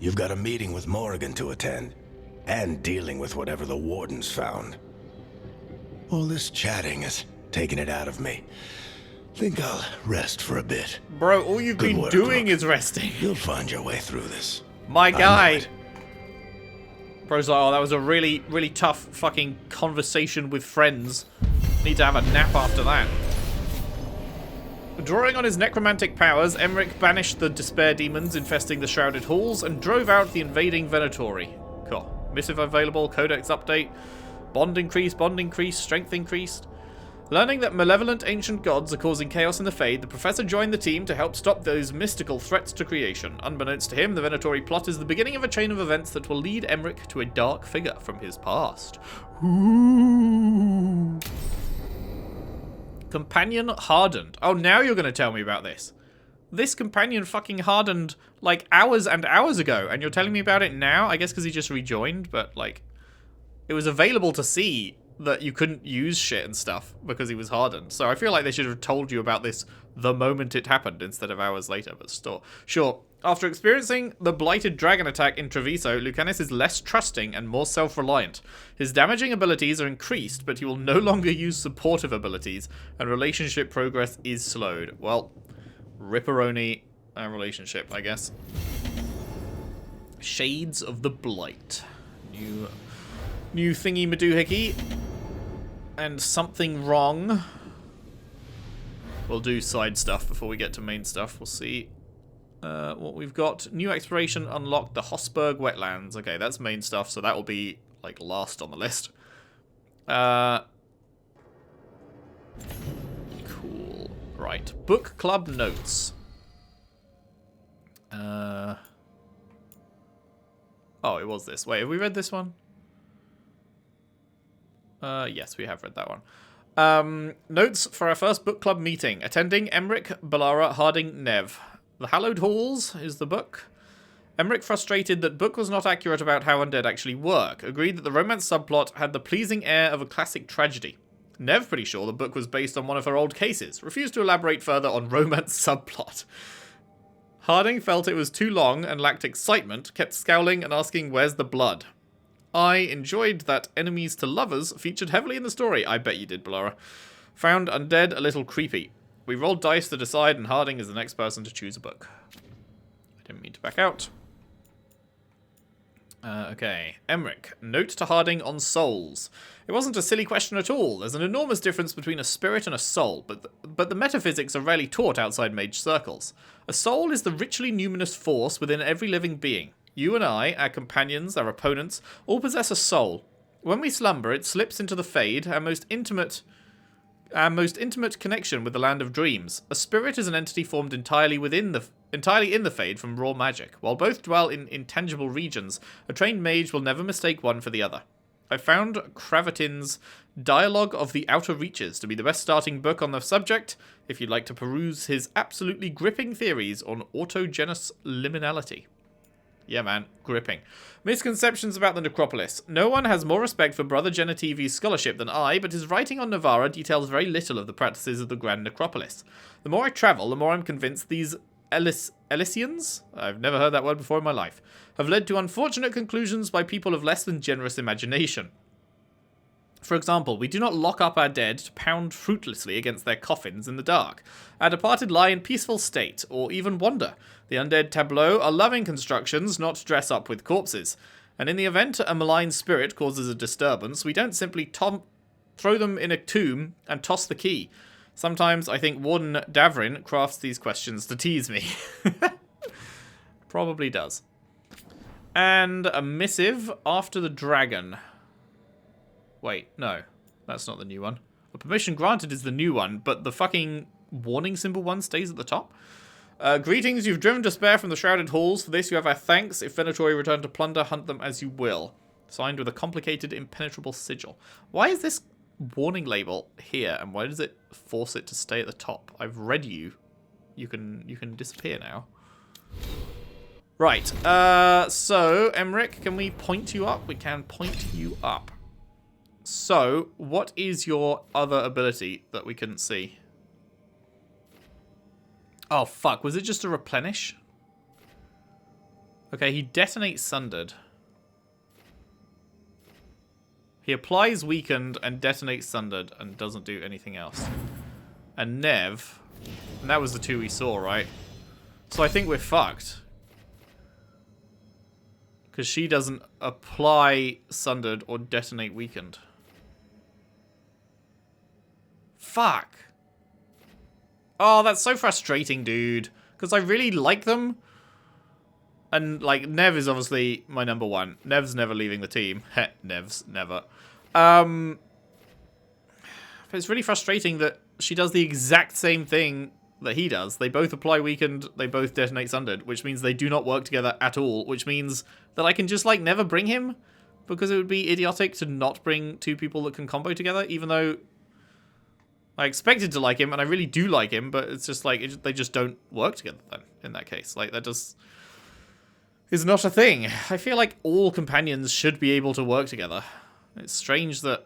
you've got a meeting with Morrigan to attend, and dealing with whatever the wardens found. All this chatting is taking it out of me. Think I'll rest for a bit. Bro, all you've been doing is resting. You'll find your way through this. My guy. Bro's like, oh, that was a really, really tough fucking conversation with friends. Need to have a nap after that. Drawing on his necromantic powers, Emmrich banished the despair demons infesting the Shrouded halls and drove out the invading Venatori. Cool. Missive available, codex update. Bond increased, strength increased. Learning that malevolent ancient gods are causing chaos in the Fade, the professor joined the team to help stop those mystical threats to creation. Unbeknownst to him, the Venatori plot is the beginning of a chain of events that will lead Emmrich to a dark figure from his past. Ooh. Companion hardened. Oh, now you're going to tell me about this. this companion fucking hardened, like, hours and hours ago, and you're telling me about it now? I guess because he just rejoined, but, like, it was available to see that you couldn't use shit and stuff because he was hardened. So I feel like they should have told you about this the moment it happened instead of hours later, but still. Sure, after experiencing the blighted dragon attack in Treviso, Lucanus is less trusting and more self-reliant. His damaging abilities are increased, but he will no longer use supportive abilities, and relationship progress is slowed. Well, ripperoni relationship, I guess. Shades of the Blight. New thingy madoohickey. And something wrong. We'll do side stuff before we get to main stuff. We'll see what we've got. New exploration unlocked the Hosberg wetlands. Okay, that's main stuff, so that will be like last on the list. Cool. Right. Book club notes. Oh, it was this. Wait, have we read this one? Yes, we have read that one. Notes for our first book club meeting. Attending Emmrich, Ballara, Harding, Nev. The Hallowed Halls is the book. Emmrich, frustrated that book was not accurate about how undead actually work, agreed that the romance subplot had the pleasing air of a classic tragedy. Nev, pretty sure the book was based on one of her old cases, refused to elaborate further on romance subplot. Harding felt it was too long and lacked excitement, kept scowling and asking where's the blood. I enjoyed that enemies to lovers featured heavily in the story. I bet you did, Ballara. Found undead a little creepy. We rolled dice to decide, and Harding is the next person to choose a book. I didn't mean to back out. Okay. Emmrich. Note to Harding on souls. It wasn't a silly question at all. There's an enormous difference between a spirit and a soul, but the metaphysics are rarely taught outside mage circles. A soul is the richly numinous force within every living being. You and I, our companions, our opponents, all possess a soul. When we slumber, it slips into the Fade, our most intimate connection with the land of dreams. A spirit is an entity formed entirely in the Fade from raw magic. While both dwell in intangible regions, a trained mage will never mistake one for the other. I found Cravatin's Dialogue of the Outer Reaches to be the best starting book on the subject, if you'd like to peruse his absolutely gripping theories on autogenous liminality. Yeah, man. Gripping. Misconceptions about the Necropolis. No one has more respect for Brother Genetivi's scholarship than I, but his writing on Navarra details very little of the practices of the Grand Necropolis. The more I travel, the more I'm convinced these Elysians, I've never heard that word before in my life, have led to unfortunate conclusions by people of less than generous imagination. For example, we do not lock up our dead to pound fruitlessly against their coffins in the dark. Our departed lie in peaceful state, or even wander. The undead tableau are loving constructions, not dress up with corpses. And in the event a malign spirit causes a disturbance, we don't simply throw them in a tomb and toss the key. Sometimes I think Warden Davrin crafts these questions to tease me. Probably does. And a missive after the dragon. Wait, no. That's not the new one. The permission granted is the new one, but the fucking warning symbol one stays at the top. Greetings, you've driven despair from the Shrouded Halls. For this you have our thanks. If Venatori return to plunder, hunt them as you will. Signed with a complicated, impenetrable sigil. Why is this warning label here, and why does it force it to stay at the top? I've read you. You can disappear now. Right, so, Emmrich, can we point you up? We can point you up. So, what is your other ability that we couldn't see? Oh, fuck. Was it just a replenish? Okay, he detonates Sundered. He applies Weakened and detonates Sundered and doesn't do anything else. And Nev... And that was the two we saw, right? So I think we're fucked. Because she doesn't apply Sundered or detonate Weakened. Fuck. Oh, that's so frustrating, dude. Because I really like them. And, like, Nev is obviously my number one. Nev's never leaving the team. Heh, Nev's never. But it's really frustrating that she does the exact same thing that he does. They both apply Weakened, they both detonate Sundered, which means they do not work together at all, which means that I can just, like, never bring him, because it would be idiotic to not bring two people that can combo together, even though I expected to like him, and I really do like him, but it's just like, they just don't work together then, in that case. Like, that just is not a thing. I feel like all companions should be able to work together. It's strange that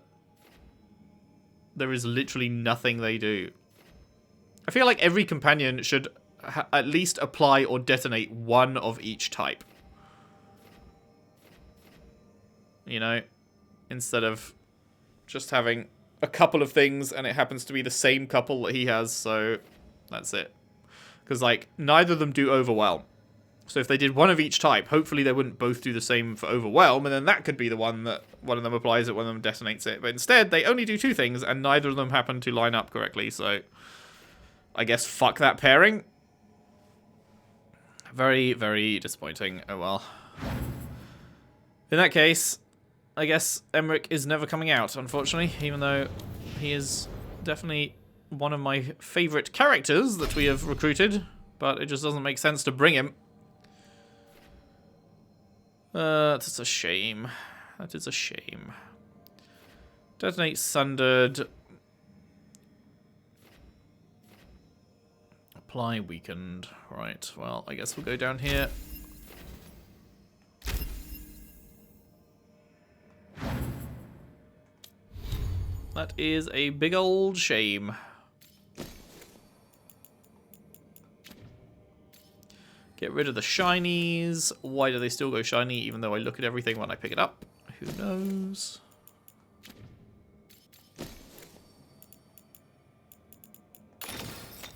there is literally nothing they do. I feel like every companion should at least apply or detonate one of each type. You know? Instead of just having a couple of things and it happens to be the same couple that he has, so that's it. Because, like, neither of them do overwhelm. So if they did one of each type, hopefully they wouldn't both do the same for overwhelm, and then that could be the one that one of them applies it, one of them detonates it. But instead, they only do two things, and neither of them happen to line up correctly, so I guess fuck that pairing. Very, very disappointing. Oh well. In that case, I guess Emmrich is never coming out, unfortunately, even though he is definitely one of my favourite characters that we have recruited, but it just doesn't make sense to bring him. That's a shame. That is a shame. Detonate Sundered. Apply Weakened. Right, well, I guess we'll go down here. That is a big old shame. Get rid of the shinies. Why do they still go shiny even though I look at everything when I pick it up? Who knows?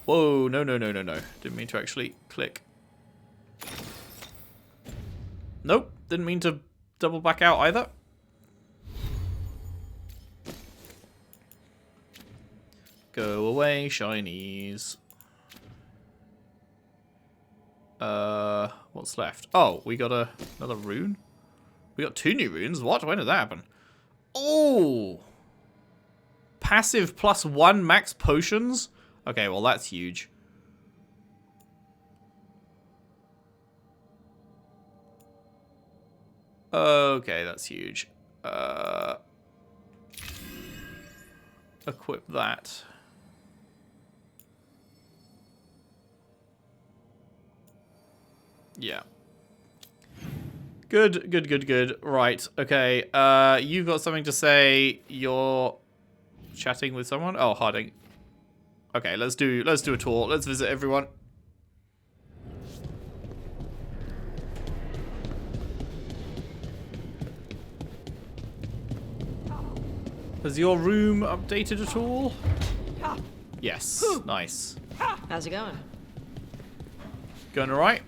Whoa, no, no, no, no, no. Didn't mean to actually click. Nope, didn't mean to double back out either. Go away, shinies. What's left? Oh, we got another rune? We got 2 new runes? What? When did that happen? Oh! Passive +1 max potions? Okay, well that's huge. Okay, that's huge. Equip that. Yeah. Good, good, good, good. Right, okay. You've got something to say. You're chatting with someone? Oh, Harding. Okay, let's do a tour. Let's visit everyone. Has your room updated at all? Yes. Nice. How's it going? Going alright?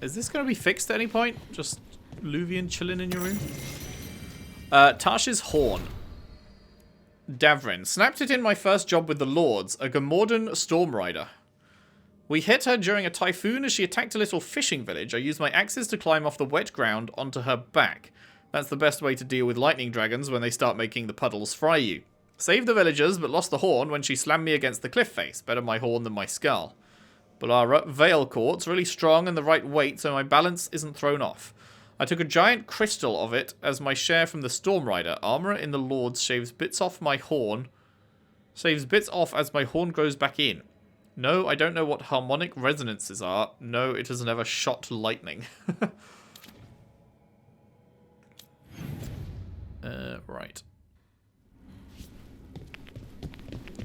Is this going to be fixed at any point? Just Luvian chilling in your room? Tarsh's Horn. Davrin. Snapped it in my first job with the Lords, a Gamordan storm rider. We hit her during a typhoon as she attacked a little fishing village. I used my axes to climb off the wet ground onto her back. That's the best way to deal with lightning dragons when they start making the puddles fry you. Saved the villagers, but lost the horn when she slammed me against the cliff face. Better my horn than my skull. Balara, Veilguard's really strong and the right weight, so my balance isn't thrown off. I took a giant crystal of it as my share from the Storm Rider. Armor in the Lords shaves bits off my horn. Saves bits off as my horn grows back in. No, I don't know what harmonic resonances are. No, it has never shot lightning. Right.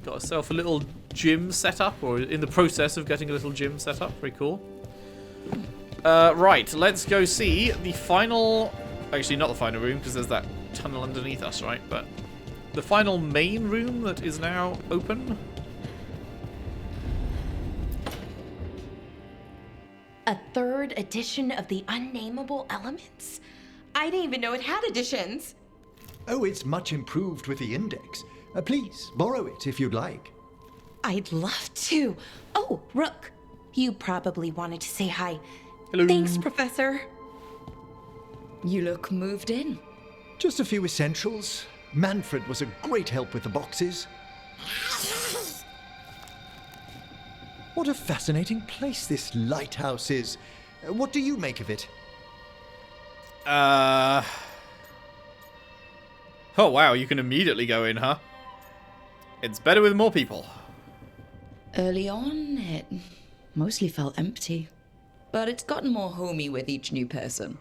Got herself a little gym set up, or in the process of getting a little gym set up. Pretty cool. Right, let's go see the final... Actually, not the final room, because there's that tunnel underneath us, right? But the final main room that is now open. A 3rd edition of the Unnameable Elements? I didn't even know it had editions. Oh, it's much improved with the index. Please, borrow it if you'd like. I'd love to. Oh, Rook, you probably wanted to say hi. Hello. Thanks, Professor. You look moved in. Just a few essentials. Manfred was a great help with the boxes. What a fascinating place this lighthouse is. What do you make of it? Oh, wow, you can immediately go in, huh? It's better with more people. Early on, it mostly felt empty. But it's gotten more homey with each new person.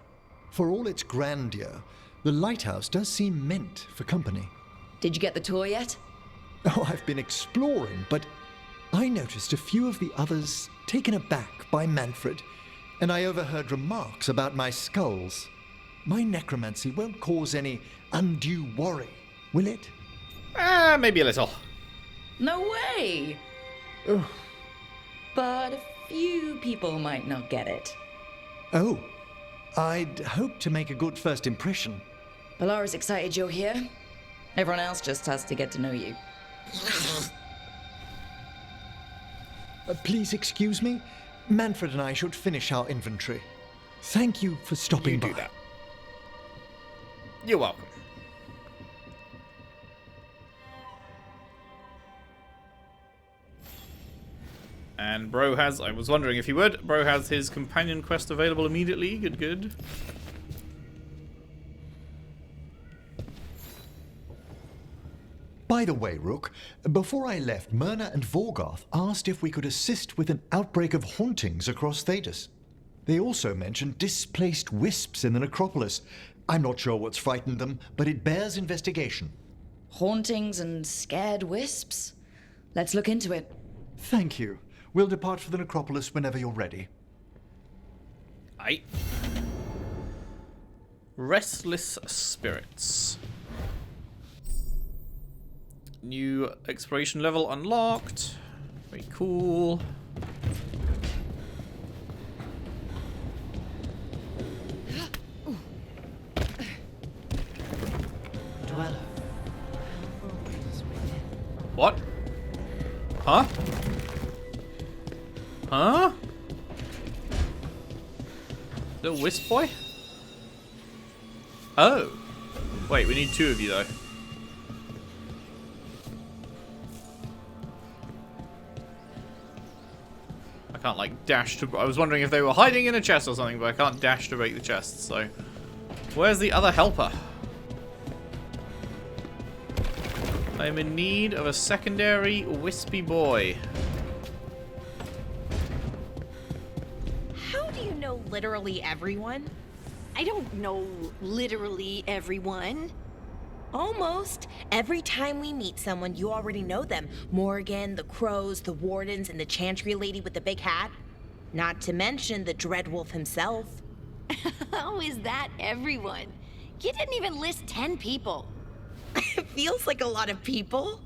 For all its grandeur, the Lighthouse does seem meant for company. Did you get the tour yet? Oh, I've been exploring, but I noticed a few of the others taken aback by Manfred, and I overheard remarks about my skulls. My necromancy won't cause any undue worry, will it? Maybe a little. No way! Ugh. But a few people might not get it. Oh, I'd hope to make a good first impression. Balara's excited you're here. Everyone else just has to get to know you. Please excuse me. Manfred and I should finish our inventory. Thank you for stopping by. You do that. You're welcome. And Bro has, I was wondering if he would, Bro has his companion quest available immediately. Good, good. By the way, Rook, before I left, Myrna and Vorgarth asked if we could assist with an outbreak of hauntings across Thedas. They also mentioned displaced wisps in the Necropolis. I'm not sure what's frightened them, but it bears investigation. Hauntings and scared wisps? Let's look into it. Thank you. We'll depart for the Necropolis whenever you're ready. Aye. Restless Spirits. New exploration level unlocked. Very cool. What? Huh? Huh? Little wisp boy? Oh. Wait, we need two of you though. I can't like dash to... I was wondering if they were hiding in a chest or something, but I can't dash to break the chest, so... Where's the other helper? I'm in need of a secondary wispy boy. How do you know literally everyone? I don't know literally everyone. Almost. Every time we meet someone, you already know them. Morgan, the Crows, the Wardens, and the Chantry lady with the big hat. Not to mention the Dreadwolf himself. How is that everyone? You didn't even list 10 people. It feels like a lot of people.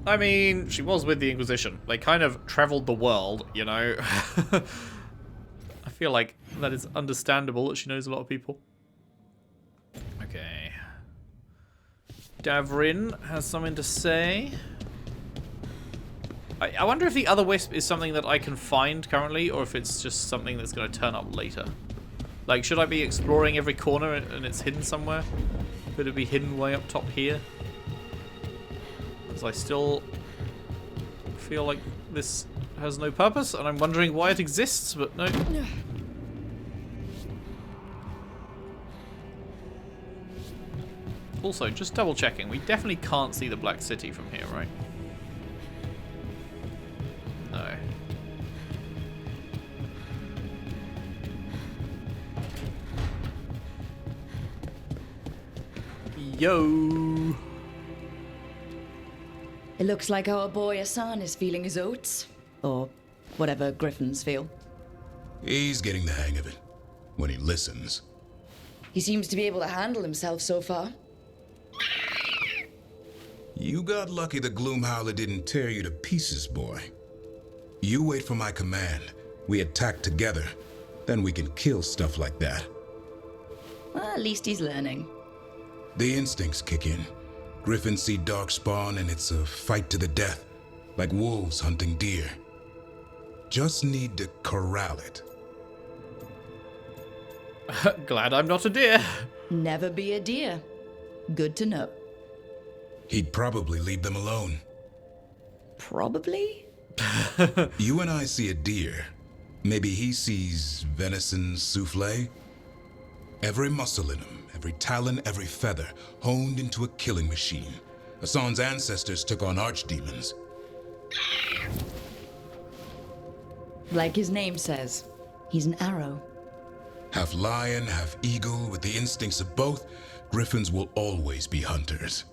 I mean, she was with the Inquisition. They kind of traveled the world, you know. I feel like that is understandable that she knows a lot of people. Okay. Davrin has something to say. I wonder if the other wisp is something that I can find currently, or if it's just something that's going to turn up later. Like, should I be exploring every corner and it's hidden somewhere? Could it be hidden way up top here? Because I still feel like this has no purpose, and I'm wondering why it exists, but no. Also, just double checking, we definitely can't see the Black City from here, right? No. Yo! It looks like our boy Hassan is feeling his oats. Or whatever griffins feel. He's getting the hang of it. When he listens. He seems to be able to handle himself so far. You got lucky the Gloomhowler didn't tear you to pieces, boy. You wait for my command. We attack together. Then we can kill stuff like that. Well, at least he's learning. The instincts kick in. Griffins see darkspawn and it's a fight to the death. Like wolves hunting deer. Just need to corral it. Glad I'm not a deer. Never be a deer. Good to know. He'd probably leave them alone. Probably? You and I see a deer. Maybe he sees venison souffle. Every muscle in him, every talon, every feather, honed into a killing machine. Hassan's ancestors took on archdemons. Like his name says, he's an arrow. Half lion, half eagle, with the instincts of both, griffins will always be hunters.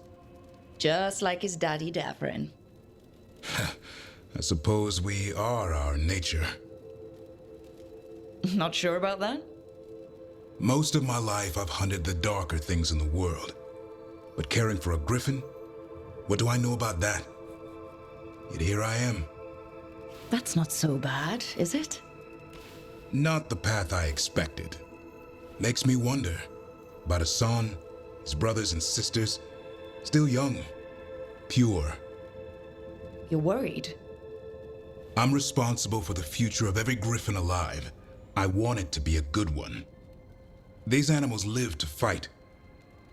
Just like his daddy Davrin. I suppose we are our nature. Not sure about that? Most of my life I've hunted the darker things in the world. But caring for a griffin? What do I know about that? Yet here I am. That's not so bad, is it? Not the path I expected. Makes me wonder about Hassan, his brothers and sisters, still young, pure. You're worried? I'm responsible for the future of every griffin alive. I want it to be a good one. These animals live to fight,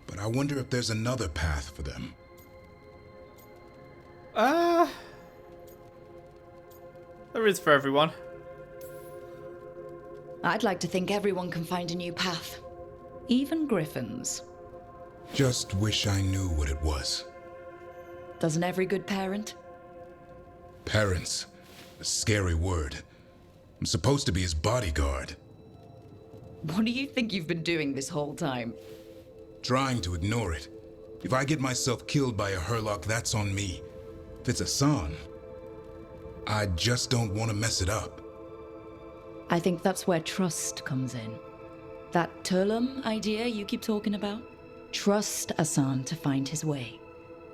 but I wonder if there's another path for them. There is for everyone. I'd like to think everyone can find a new path. Even griffins. Just wish I knew what it was. Doesn't every good parent? Parents. A scary word. I'm supposed to be his bodyguard. What do you think you've been doing this whole time? Trying to ignore it. If I get myself killed by a Hurlock, that's on me. If it's Hassan, I just don't want to mess it up. I think that's where trust comes in. That Turlum idea you keep talking about? Trust Hassan to find his way.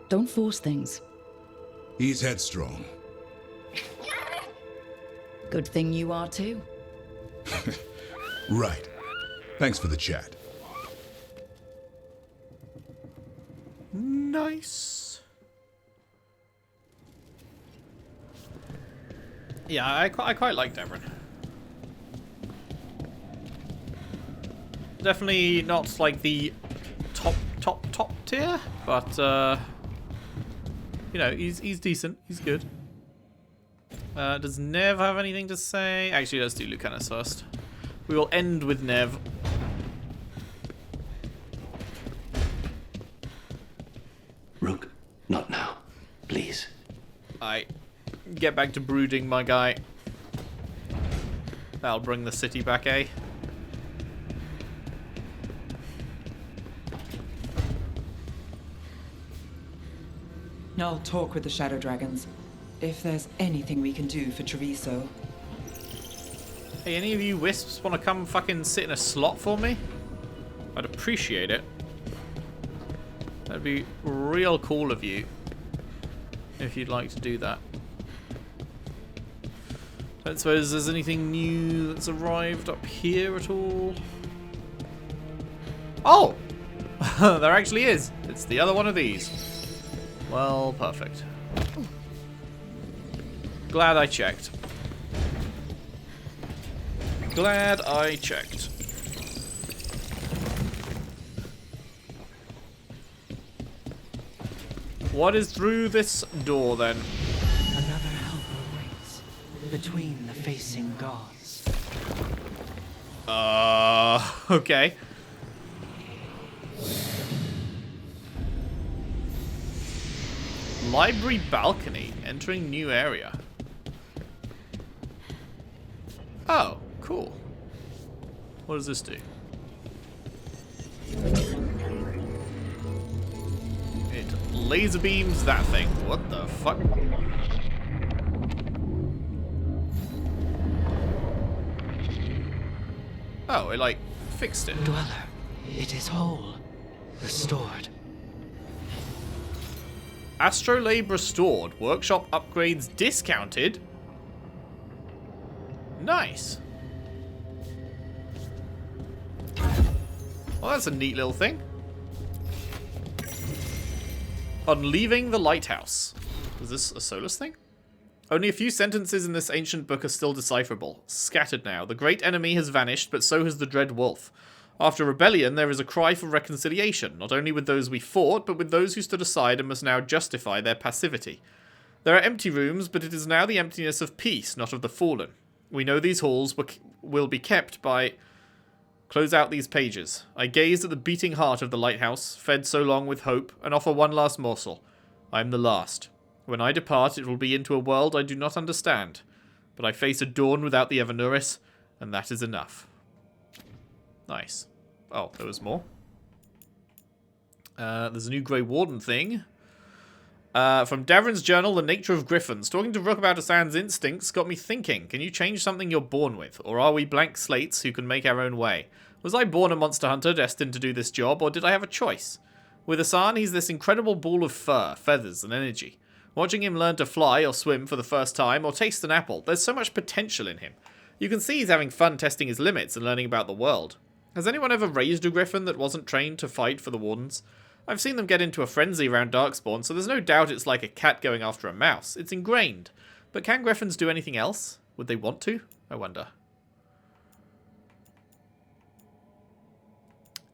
Don't force things. He's headstrong. Good thing you are too. Right. Thanks for the chat. Nice. Yeah, I quite like Devon. Definitely not like the top tier, but you know, he's decent. He's good. Does Nev have anything to say? Actually, let's do Lucanus first. We will end with Nev. Rook, not now. Please. Alright. Get back to brooding, my guy. That'll bring the city back, eh? I'll talk with the Shadow Dragons. If there's anything we can do for Treviso. Hey, any of you wisps want to come fucking sit in a slot for me? I'd appreciate it. That'd be real cool of you. If you'd like to do that. Don't suppose there's anything new that's arrived up here at all. Oh! There actually is. It's the other one of these. Well, perfect. Glad I checked. Glad I checked. What is through this door then? Another helper waits between the facing gods. Okay. Library balcony, entering new area. Oh, cool. What does this do? It laser beams that thing. What the fuck? Oh, it like fixed it. Dweller, it is whole, restored. Astrolabe restored. Workshop upgrades discounted. Nice. Well, that's a neat little thing. On leaving the lighthouse. Is this a Solus thing? Only a few sentences in this ancient book are still decipherable. Scattered now. The great enemy has vanished, but so has the Dreadwolf. After rebellion, there is a cry for reconciliation, not only with those we fought, but with those who stood aside and must now justify their passivity. There are empty rooms, but it is now the emptiness of peace, not of the fallen. We know these halls will be kept by... Close out these pages. I gaze at the beating heart of the lighthouse, fed so long with hope, and offer one last morsel. I am the last. When I depart, it will be into a world I do not understand. But I face a dawn without the Evernuris, and that is enough. Nice. Oh, there was more. There's a new Grey Warden thing. From Davrin's journal, The Nature of Griffins. Talking to Rook about Asan's instincts got me thinking. Can you change something you're born with? Or are we blank slates who can make our own way? Was I born a monster hunter destined to do this job, or did I have a choice? With Asan, he's this incredible ball of fur, feathers, and energy. Watching him learn to fly or swim for the first time, or taste an apple, there's so much potential in him. You can see he's having fun testing his limits and learning about the world. Has anyone ever raised a griffin that wasn't trained to fight for the Wardens? I've seen them get into a frenzy around Darkspawn, so there's no doubt it's like a cat going after a mouse. It's ingrained. But can griffins do anything else? Would they want to? I wonder.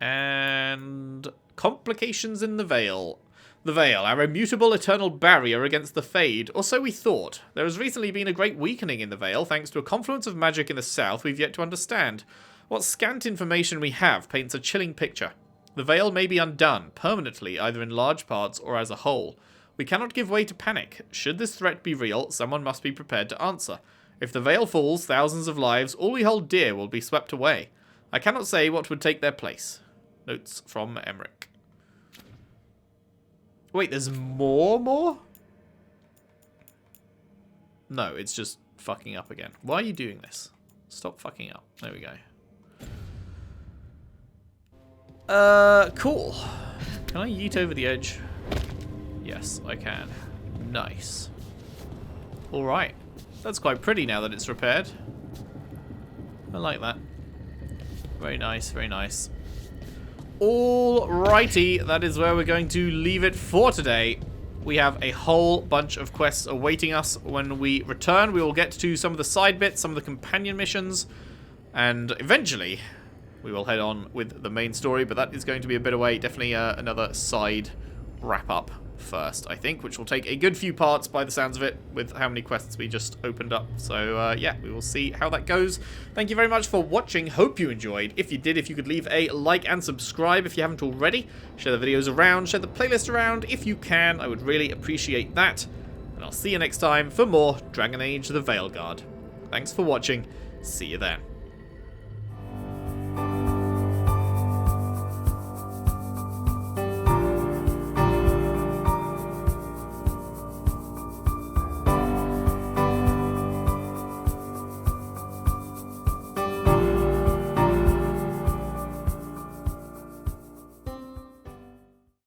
And complications in the Veil. The Veil, our immutable eternal barrier against the Fade, or so we thought. There has recently been a great weakening in the Veil, thanks to a confluence of magic in the south we've yet to understand. What scant information we have paints a chilling picture. The Veil may be undone, permanently, either in large parts or as a whole. We cannot give way to panic. Should this threat be real, someone must be prepared to answer. If the Veil falls, thousands of lives, all we hold dear, will be swept away. I cannot say what would take their place. Notes from Emmrich. Wait, there's more? No, it's just fucking up again. Why are you doing this? Stop fucking up. There we go. Cool. Can I yeet over the edge? Yes, I can. Nice. Alright. That's quite pretty now that it's repaired. I like that. Very nice, very nice. Alrighty, that is where we're going to leave it for today. We have a whole bunch of quests awaiting us. When we return, we will get to some of the side bits, some of the companion missions, and eventually we will head on with the main story, but that is going to be a bit away. Definitely another side wrap-up first, I think, which will take a good few parts by the sounds of it, with how many quests we just opened up. So, yeah, we will see how that goes. Thank you very much for watching. Hope you enjoyed. If you did, if you could leave a like and subscribe if you haven't already. Share the videos around, share the playlist around if you can. I would really appreciate that. And I'll see you next time for more Dragon Age the Veilguard. Thanks for watching. See you then.